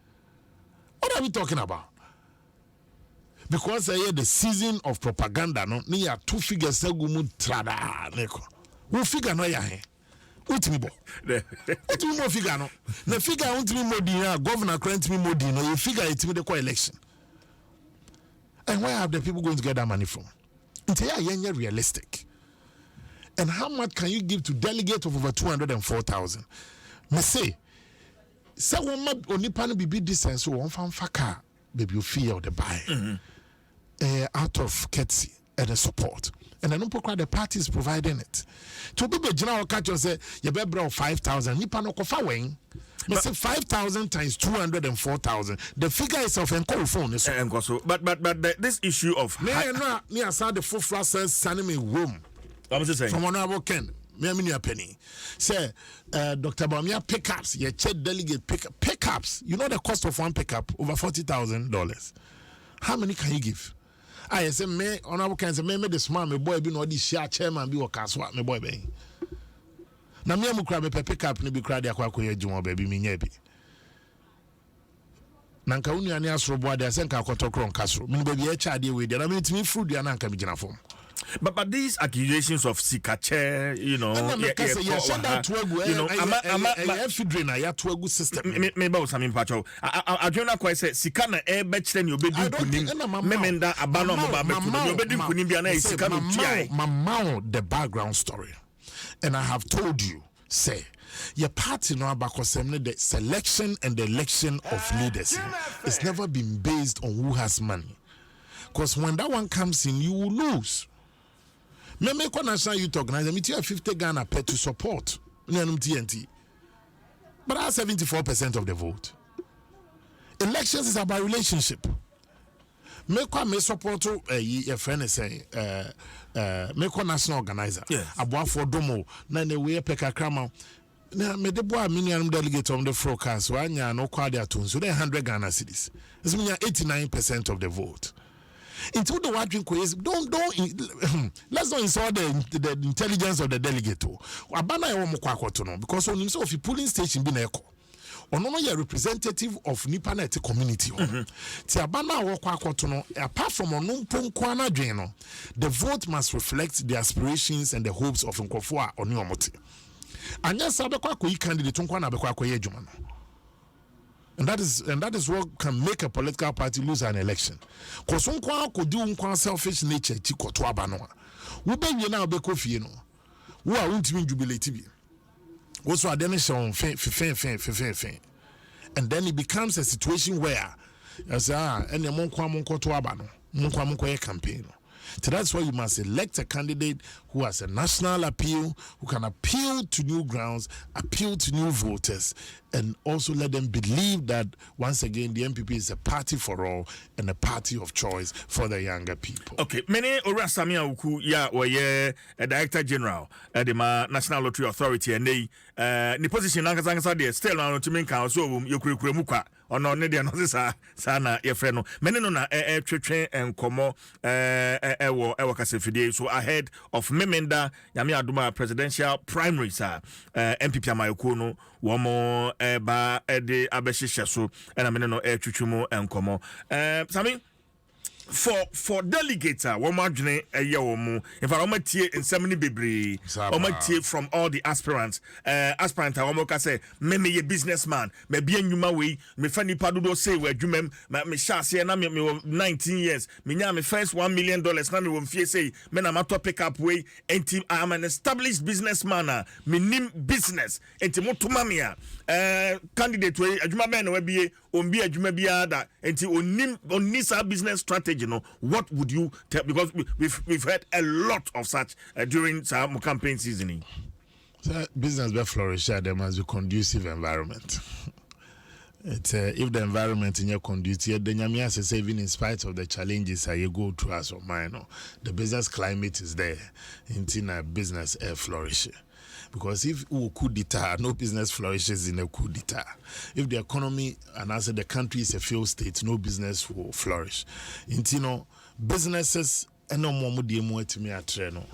What are we talking about? Because the season of propaganda, no, near 2 figures segumu trada neko. Who figure no ya he? Utimi bo. Utimi mo figure no. The figure utimi mo di na governor current me mo di no. You figure itimi the election. And where have the people going to get that money from? It's here realistic. And how much can you give to delegate of over 204,000? Me say one onipa no bibi distance so one fan faka baby you fear the buy. Out of courtesy and the support. And I don't know the parties providing it. To be the general catcher say, you better 5,000. Nipa no kofa wing. But say 5,000 times 204,000. The figure is of encode phone. But this issue of me I saw the full says sending me room. I'm just saying. From Honorable Ken. Me a penny. Say Dr. Bamia pickups, your check delegate pickups. You know the cost of one pickup over $40,000. How many can you give? I say me Honorable Ken say me the smart me boy be no di share chairman be work as what me boy be. Na me am kra me pick up ni bi kra de akwa koye djuma ba bi me nya bi. Na nka unu ani asoro bo ade say nka akotokro nka soro. Me be bi e cha de we de na me ntimi fruit de na nka me gina fom. But these accusations of sikache, you know, system. Me ba usami pacho. I don't know quite say sikana e betchen you be doing kunim. Memenda abano mo ba be kunim. You be doing kunim bi na sikana tiai. Mama the background story. And I have told you, say, your party no abakosem the selection and the election of leaders. It's never been based on who has money. Because when that one comes in, you will lose. Me make one national youth organizer, me have 50 Ghana pay to support TNT. But I have 74% of the vote. Elections is about relationship. Make one me support your friend is saying make one national organizer. Abwa for domo na ne we peka krama. Na me de boa minium delegate on the forecast wanya no kwade atun so 100 Ghana cedis. This means 89% of the vote. Into the watching quiz, don't let's not insult the intelligence of the delegate. Abana e wo mokwakoto no because on himself if polling station be na eko. Ono no ye representative of Nipa Net community. Ti abana wo kwakoto no apart from ono mponko anadwen no, the vote must reflect the aspirations and the hopes of nkofo a oni omote. Anya sabe kwa koyi candidate nkwa na be kwa koyi adwuma no. And that is what can make a political party lose an election. Because unkwa could do unkwa selfish nature chiko to abanoa. We be you now be coffee no. We are won't mean jubilate be. Also adenishon fin. And then it becomes a situation where as and the monkwa monko to abano. Monkwa monko campaign. So that's why you must elect a candidate who has a national appeal, who can appeal to new grounds, appeal to new voters, and also let them believe that, once again, the MPP is a party for all and a party of choice for the younger people. Okay, many Ora Sammi Awuku, a Director General at the National Lottery Authority, and the position Nankasa still on to make our so you muka or no Nadia Nosa Sana, your friend. Many no train and Como Ewakasifide, so ahead of Memenda Yami Adoma presidential primaries, MPP Amayokuno, one more ba de Abeshisha, so and I mean no Chuchumo and Como. Sammi. For delegates, one margin a year or more. If I want to in Sammi Bibri, I from all the aspirants. Aspirant, I want say, me a businessman, me be in my way, me funny padudo say where you me shasi and I'm 19 years, me now me first $1 million, now me won't say, men I'm a pick up way, and I'm an established businessman, me nim business, and Timoto Mamia, candidate way, a Juma Ben will be a Juma Biada, and on Nisa business strategy. You know, what would you tell? Because we've heard a lot of such during some campaign seasoning. So business will flourish. There must be conducive environment. If the environment in your conducive, then you say even in spite of the challenges that you go through as a minor, the business climate is there. In a business flourish. Because if coup d'etat, no business flourishes in a coup d'etat. If the economy and as the country is a failed state, no business will flourish. Businesses and no more to me at Treno.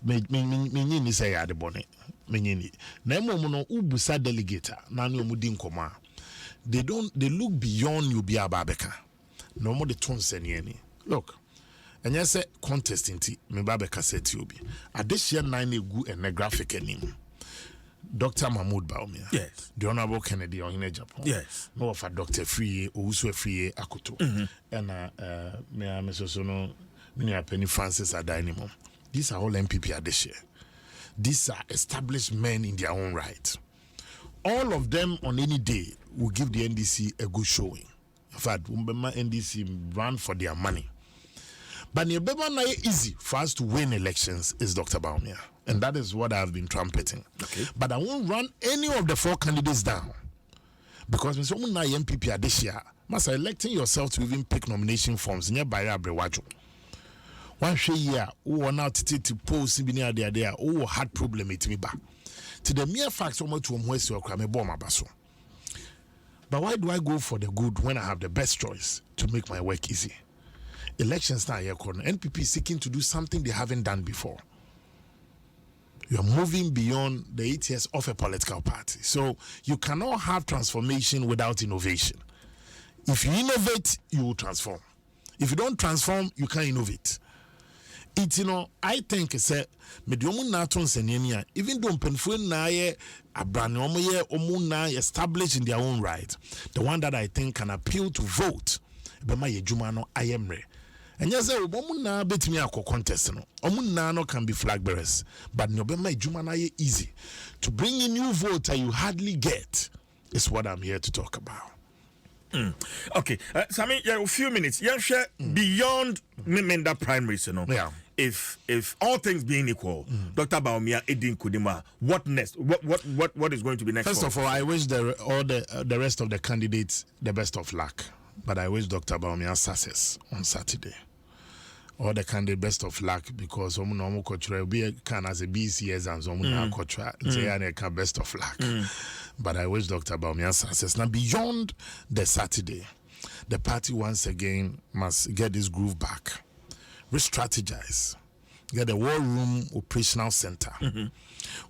Me say Adom. Me no ubusa delegator. Nanu mudin koma. They look beyond you be a babeka. No more the tons any. Look. And yes, contest inti me babe cassette you be. Addition 9 egu and a graphic enim. Dr. Mahmoud Baumia. Yes. The Honorable Kennedy on in Japan. Yes. No for Dr. Free or Uswe Free Akuto. And me Mrs. Sono Minia Penny Francis are dynamo. These are all MPP addition. These are established men in their own right. All of them on any day will give the NDC a good showing. In fact, NDC run for their money. But the easy for us to win elections is Dr. Baumia. And that is what I have been trumpeting. Okay. But I won't run any of the 4 candidates down. Because when someone MPP this year, must electing yourself to even pick nomination forms near Barra Brewajo. One year, who are now to post in the idea, who had problem with me back. To the mere fact, so much to Mwesi or Krame Boma Basso. But why do I go for the good when I have the best choice to make my work easy? Elections now, NPP is seeking to do something they haven't done before. You are moving beyond the 8 years of a political party. So you cannot have transformation without innovation. If you innovate, you will transform. If you don't transform, you can't innovate. It's, I think it's a medium natons and even though Penfuin na abranomoye established in their own right. The one that I think can appeal to vote, Bema Yejumano Ayemre. And yes, Omuna bet me a contest. Omuna can be flag bearers, but Nobema Jumana easy. To bring in new voter you hardly get is what I'm here to talk about. Okay, Sammi, a few minutes. Yeah, share beyond Memenda primaries, Yeah. If all things being equal, Dr. Baumia Edin Kudima, what next? What is going to be next? First of all, I wish the rest of the candidates the best of luck. But I wish Dr. Baumia success on Saturday. All the candidates best of luck because normal culture will be can as a BC exams culture say best of luck. But I wish Dr. Baumia success. Now beyond the Saturday, the party once again must get this groove back, re-strategize, get a war room operational center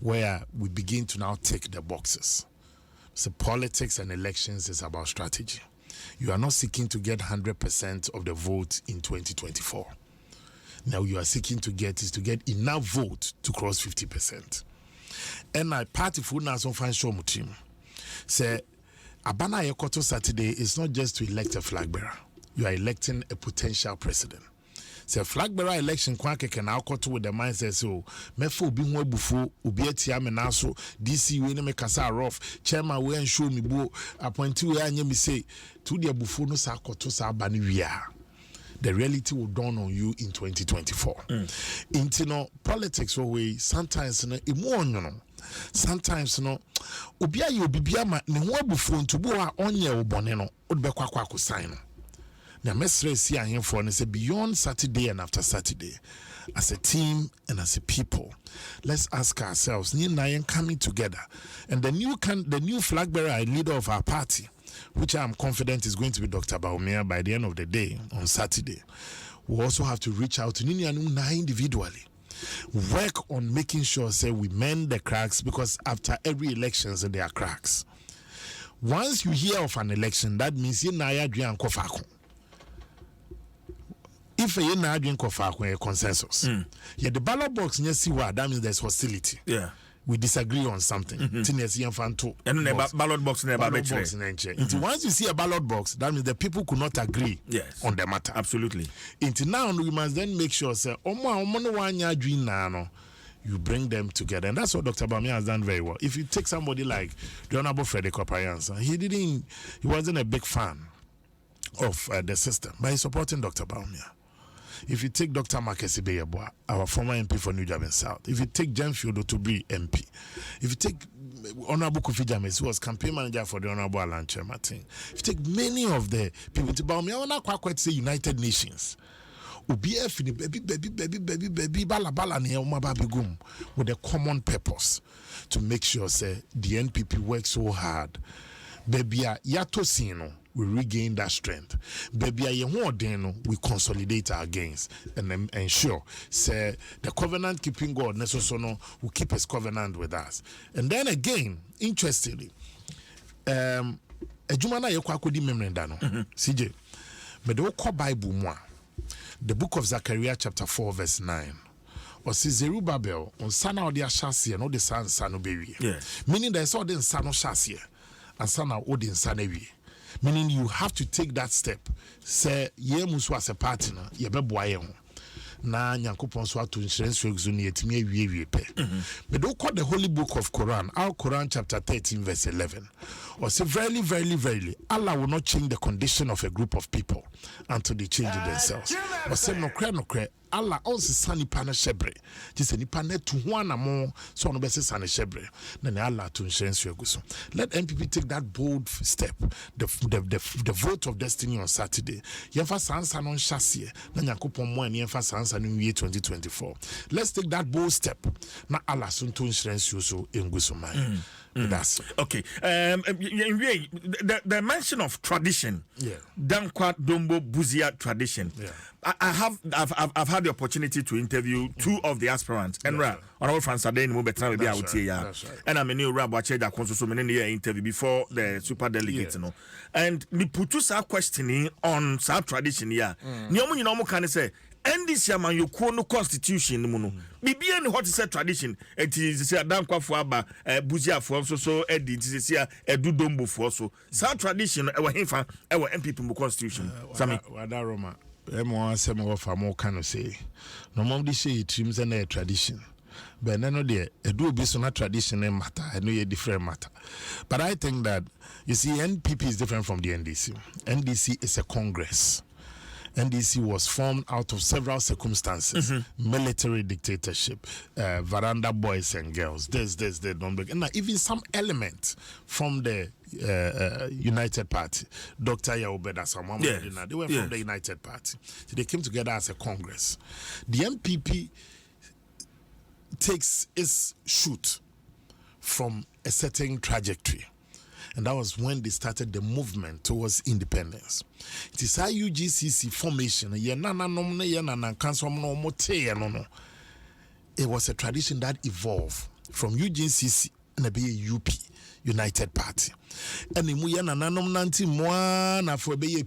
where we begin to now tick the boxes. So politics and elections is about strategy. You are not seeking to get 100% of the vote in 2024. Now you are seeking to get enough vote to cross 50%. And my party for now some fan show team say Abana Yekoto Saturday is not just to elect a flag bearer. You are electing a potential president. So flag bearer election kwake can now cut with the mindset so mefo bi ho abufu obi atia me na so DC we ne me kasa rough chairman we ensure me bo appointee we anya me say to the abufu no sa koto sa ba ne wia the reality will dawn on you in 2024. In politics way sometimes sometimes obia you bibia ma ne ho abufo ntubo a onye obone no odbekwa kwa sign no na mesre si ahemfo no say beyond Saturday and after Saturday, as a team and as a people, let's ask ourselves, coming together, and the new flag bearer and leader of our party, which I am confident is going to be Dr. Bawumia by the end of the day on Saturday, we also have to reach out to Nina individually. Work on making sure we mend the cracks, because after every election there are cracks. Once you hear of an election, that means you naya drian kofako. If you na drink kofako consensus, yeah, the ballot box see what that means there's hostility. Yeah, we disagree on something. And ballot box never. Once you see a ballot box, that means the people could not agree on the matter. Absolutely. Until now, we must then make sure you bring them together. And that's what Dr. Bawumia has done very well. If you take somebody like the Honorable Frederick Opayansa, he wasn't a big fan of the system, but he's supporting Dr. Bawumia. If you take Dr. Makesi Beyeboa, our former MP for New Japan South, if you take Jemfield Otubri MP, if you take Honorable Kofi James, who was campaign manager for the Honorable Alan Martin, if you take many of the people, Bawumia na quite say United Nations, UBF baby bala ne umababigum with a common purpose to make sure the NPP works so hard. Baby yato sino. We regain that strength. Baby, we consolidate our gains and ensure the covenant keeping God necessarily will keep his covenant with us. And then again, interestingly, Ejumana yekwakodi memrendano. CJ, but the Bible moi, the book of Zechariah chapter 4 verse 9. Or see Zerubbabel on sana odi ashasi no the san sano bewi. Meaning there's all the sano shasi and sana odi sanewi. Meaning you have to take that step. Say ye musu as a partner, ye be boye ho. Na Nyankopon so ato insurance exuni etimi awie pe. But do call the holy book of Quran, our Quran chapter 13 verse 11. Or say verily, Allah will not change the condition of a group of people until they change it themselves. Or say no kre, Allah also sani pana shebre. Just any pana to one more so no best sani shebre. Then Allah to insurance guso. Let MPP take that bold step. The vote of destiny on Saturday. Yenfa sansa non chassis. Na Nyankopon mo ani yenfa sansa no year 2024. Let's take that bold step. Na Allah sun to insurance so enguso man. That's okay. The mention of tradition. Dankwa Dombo Buzia tradition. I've had the opportunity to interview two of the aspirants. Enra, Honorable Francis Adom mo betra be out here. And I'm a new Rab Wache da konso many year interview before the super delegates, And me putu sa questioning on sa tradition here. Ni omo nyina omo kan say NDC man you no constitution mu no. Bibi any what is a tradition. It is say Dankwa fo aba Buzia fo so edi it is say Edudombo fo so. Sa tradition e wa himfa e wa MPP mu constitution. Sammi Wadaroma. Sem of a more kind of say. No mom de say trims and a tradition. But no there, a do be so not tradition and matter. I know a different matter. But I think that you see NPP is different from the NDC. NDC is a congress. NDC was formed out of several circumstances, military dictatorship, veranda boys and girls, and even some element from the United Party. Dr. Yaobeda Samama, they were from the United Party. So they came together as a congress. The MPP takes its shoot from a certain trajectory. And that was when they started the movement towards independence. It is IUGCC formation. It was a tradition that evolved from UGCC and a UP, United Party. And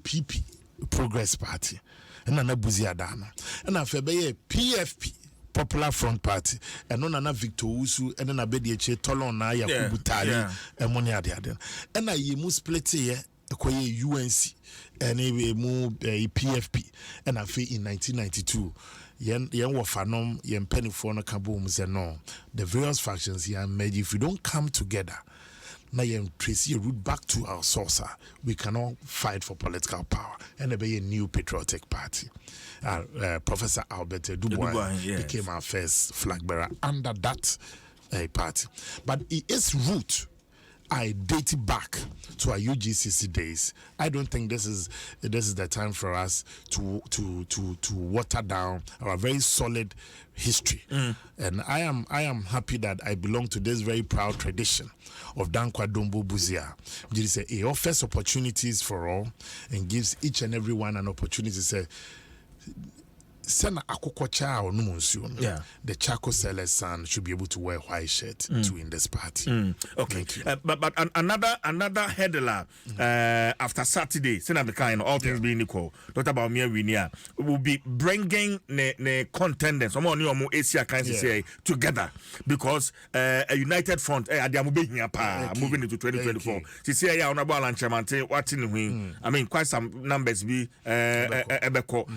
PP, Progress Party. And PFP, Popular Front Party, and none Victor Usu, and then Abediache Tolona Yakubu Tali, and Moniadiaden. And I split here, acquire UNC, and a PFP, and I feel in 1992. Yen Wafanom, Yen Penny Fona Kaboom, no. The various factions here made if you don't come together, Now you trace your route back to our source. We cannot fight for political power. And there be a new patriotic party. Professor Albert Dubois became our first flag bearer under that party. But its root, I date it back to our UGCC days. I don't think this is the time for us to water down our very solid history. And I am happy that I belong to this very proud tradition of Dankwa Dombo Buzia. It offers opportunities for all and gives each and every one an opportunity to say, Sena Akokocha or Numunsun, the Chaco Sellers son should be able to wear white shirt to in this party. Okay, but another headline after Saturday, Sena Bekain, all things being equal, Dr. Baumia Winia will be bringing the contenders, some of you Asia can say together because a united front, moving into 2024. She say, yeah, honorable and Chamante, what in I mean, quite some numbers be Ebeko.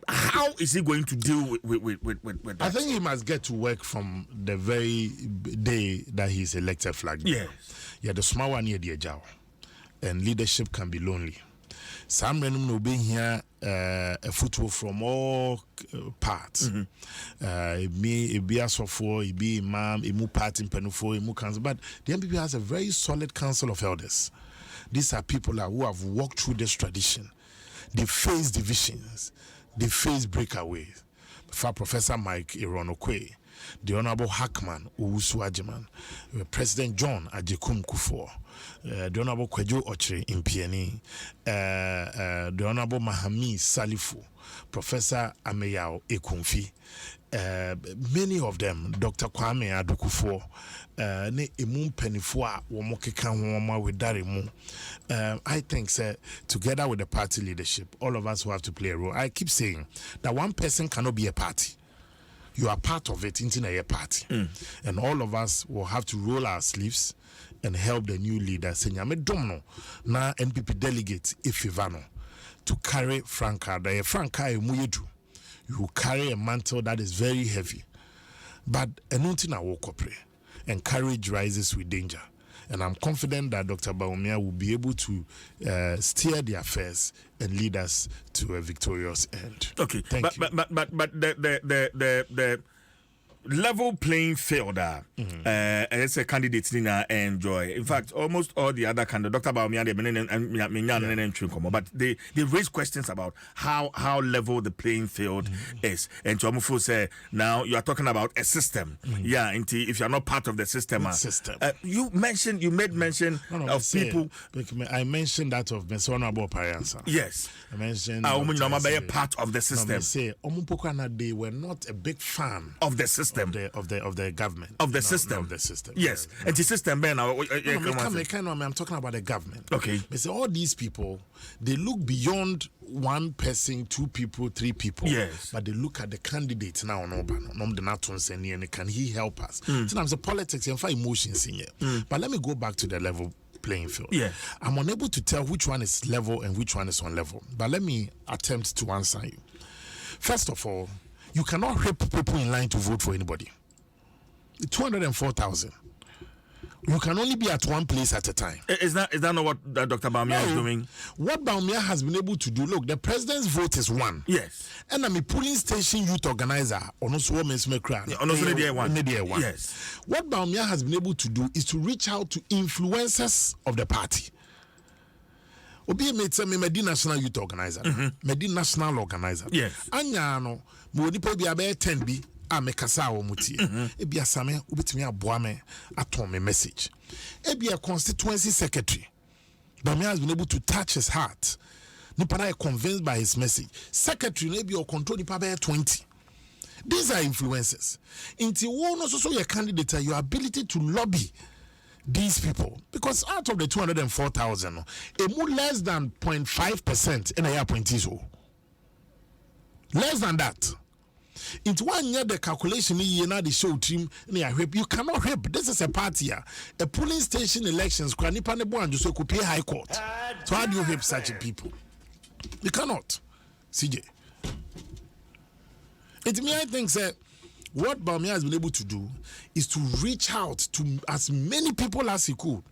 How is he going to deal with that? I think he must get to work from the very day that he's elected flag bearer. Yes. Yeah, the small one near the Ajao. And leadership can be lonely. Some random no being here a football from all parts. Me, a BS for a be imam, a mu party in Penufo, a mu council. But the MPP has a very solid council of elders. These are people who have walked through this tradition. They face divisions. They face breakaways. For Professor Mike Ironokwe, the Honorable Hackman Owusu Ajiman, President John Ajekum Kufuor, the Honorable Kwejo Ochre Impiani, the Honorable Mahami Salifu, Professor Ameyao Ekumfi, many of them, Dr. Kwame Adukufuor, ne emu penifo a womo keka ho with darimu. I think together with the party leadership, all of us who have to play a role. I keep saying that one person cannot be a party. You are part of it into a party. And all of us will have to roll our sleeves and help the new leader. Senyame domno na NPP delegate Ifivano to carry Franca. The Franca emuyedu. You carry a mantle that is very heavy. But enunti will cooperate. And courage rises with danger. And I'm confident that Dr. Baumia will be able to steer the affairs and lead us to a victorious end. Okay, Thank you. But the level playing field as a candidate enjoy. In fact, almost all the other candidates, Dr. Baumia and but they raise questions about how level the playing field is. And Chomufu say now you are talking about a system. Yeah, if you are not part of the system, you made mention of people. I mentioned that of Honorable Pariansa. Yes, I mentioned part of the system. Say they were not a big fan of the system. Of the government. Of the system. Of the system. Yes. And the system, Ben, I'm talking about the government. Okay. They say all these people, they look beyond one person, two people, three people. Yes. But they look at the candidates now. Can he help us? Sometimes the politics and emotions in here. But let me go back to the level playing field. Yeah. I'm unable to tell which one is level and which one is on level. But let me attempt to answer you. First of all, you cannot rape people in line to vote for anybody. 204,000. You can only be at one place at a time. Is that not what Dr. Baumia is doing? What Baumia has been able to do, look, the president's vote is one. Yes. And I'm a polling station youth organizer. Yes. What Baumia has been able to do is to reach out to influencers of the party. Obi me national youth organizer. Medi national organizer. Yes. Anya no mo nipa bi abe 10 bi a me kasa wo mutie. E bia same obetimi aboa me aton me message. E bia constituency secretary. Baumia has been able to touch his heart. Nipa na convinced by his message. Secretary no be control nipa be 20. These are influencers. Inti wo no so your candidate, your ability to lobby these people, because out of the 204,000, less than 0.5% in a appointees. Less than that. It's 1 year the calculation you know the show team you cannot rape. This is a party here. A polling station elections could pay high court. So how do you rape such people? You cannot. CJ. It me I think say what Baumia has been able to do is to reach out to as many people as he could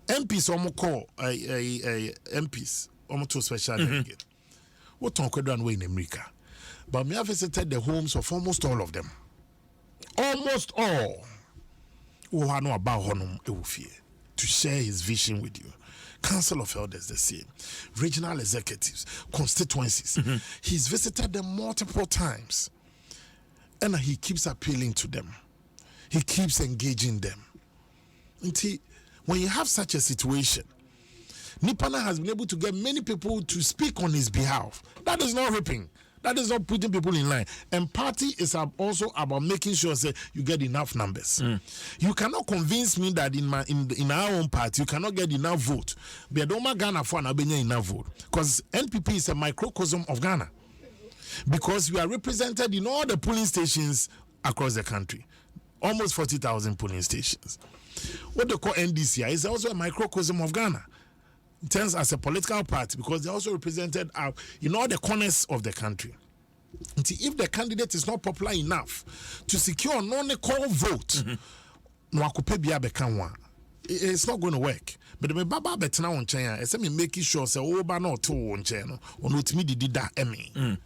MPs almost call MPs almost to special delegate. What talk done way in America? But me have visited the homes of almost all of them. Almost all. Who know about Honum Ewufie to share his vision with you. Council of Elders the same. Regional executives, constituencies. He's visited them multiple times. And he keeps appealing to them. He keeps engaging them. Until when you have such a situation, Nipana has been able to get many people to speak on his behalf. That is not ripping. That is not putting people in line. And party is also about making sure say you get enough numbers. You cannot convince me that in our own party you cannot get enough vote. But don't Ghana for enough vote because NPP is a microcosm of Ghana. Because we are represented in all the polling stations across the country, almost 40,000 polling stations. What they call NDC is also a microcosm of Ghana. In terms as a political party, because they also represented in all the corners of the country. If the candidate is not popular enough to secure non-call vote, it's not going to work. But the baba betina on China, it's me making sure say over not to on China, or not me did that Emmy.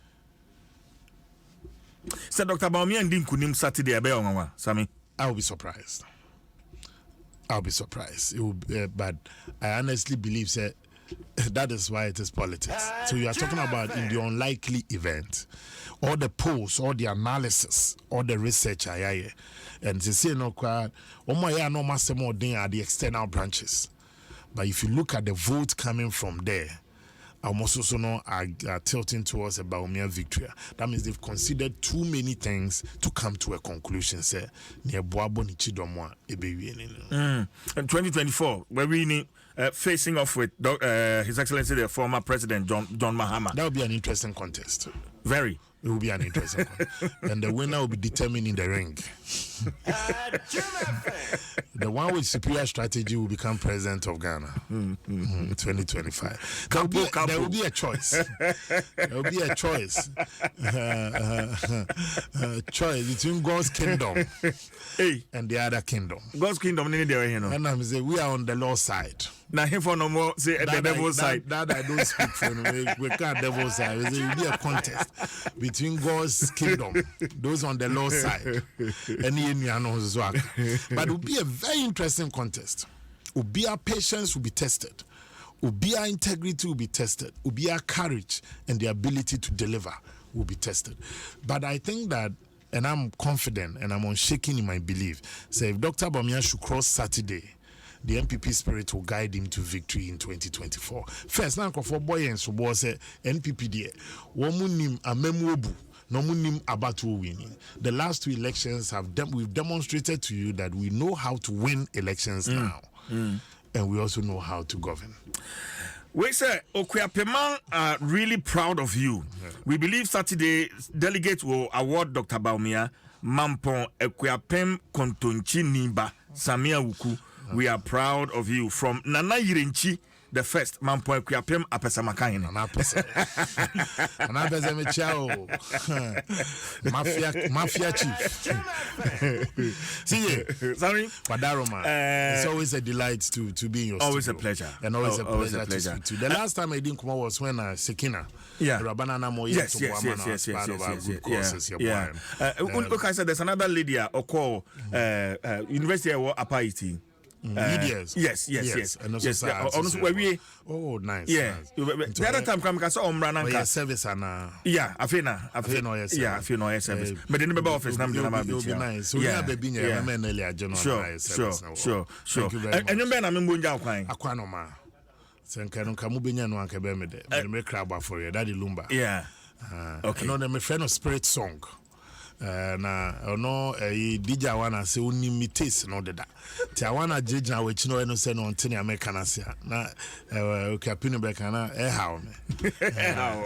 So Dr. Baumi and Dim Kunim Saturday Sammi. I'll be surprised. I'll be surprised. It will be, but I honestly believe that is why it is politics. So you are talking about in the unlikely event, all the polls, all the analysis, all the research, and to say no crowd, no master more than are the external branches. But if you look at the vote coming from there, I'm also know are tilting towards a Baumia victory. That means they've considered too many things to come to a conclusion. Say near Boabo ni Chidomwa in 2024, we're really facing off with His Excellency the former President John Mahama. That would be an interesting contest. Very. It will be an interesting contest. And the winner will be determined in the ring. The one with superior strategy will become president of Ghana in 2025. There will be a choice. There will be a choice. Choice between God's kingdom and the other kingdom. God's kingdom, and I'm saying we are on the law side. Now, here for no more, say at the devil's side. That I don't speak for. We can't devil's side. It will be a contest between God's kingdom, those on the law side, and but it will be a very interesting contest. Ubia patience will be tested. Ubia integrity will be tested. Ubia courage and the ability to deliver will be tested. But I think that, and I'm confident and I'm unshaken in my belief, say if Dr. Bawumia should cross Saturday, the MPP spirit will guide him to victory in 2024. First, now for boy and so boy say NPP there. Womunim amemuobu. No munim abatu winning. The last two elections we've demonstrated to you that we know how to win elections now, and we also know how to govern. We say Okuapema are really proud of you. We believe Saturday delegates will award Dr. Bawumia Mampon Okuapem Kontonchi Nimba Sammi Awuku. We are proud of you from Nana Yirenchi. The first Mampon Okuapem Apesamakain. Mafia chief. See, sorry, Padaroma. It's always a delight to be in your always studio. A pleasure. And always a pleasure to speak to you. The last time I didn't come out was when Sekina. Yeah. Yes. Okay, so there's another lady called University of Apaiti. Yes. And also oh, nice. Yeah. Nice. The other time, I saw Ombrana service and yeah, I feel no service. But then the office, I'm going to be nice. So yeah, baby, sure. And you better I'm going down crying. Aquanoma. Senkanon Kamubina no Ankabemede. I make crab for you, Daddy Lumba. Yeah. Okay. No, I'm a friend of Spirit Song. Na no DJ wana se unimitate no deda ti awana jejina we chino eno se no ntene America na se na okapino be kana how me how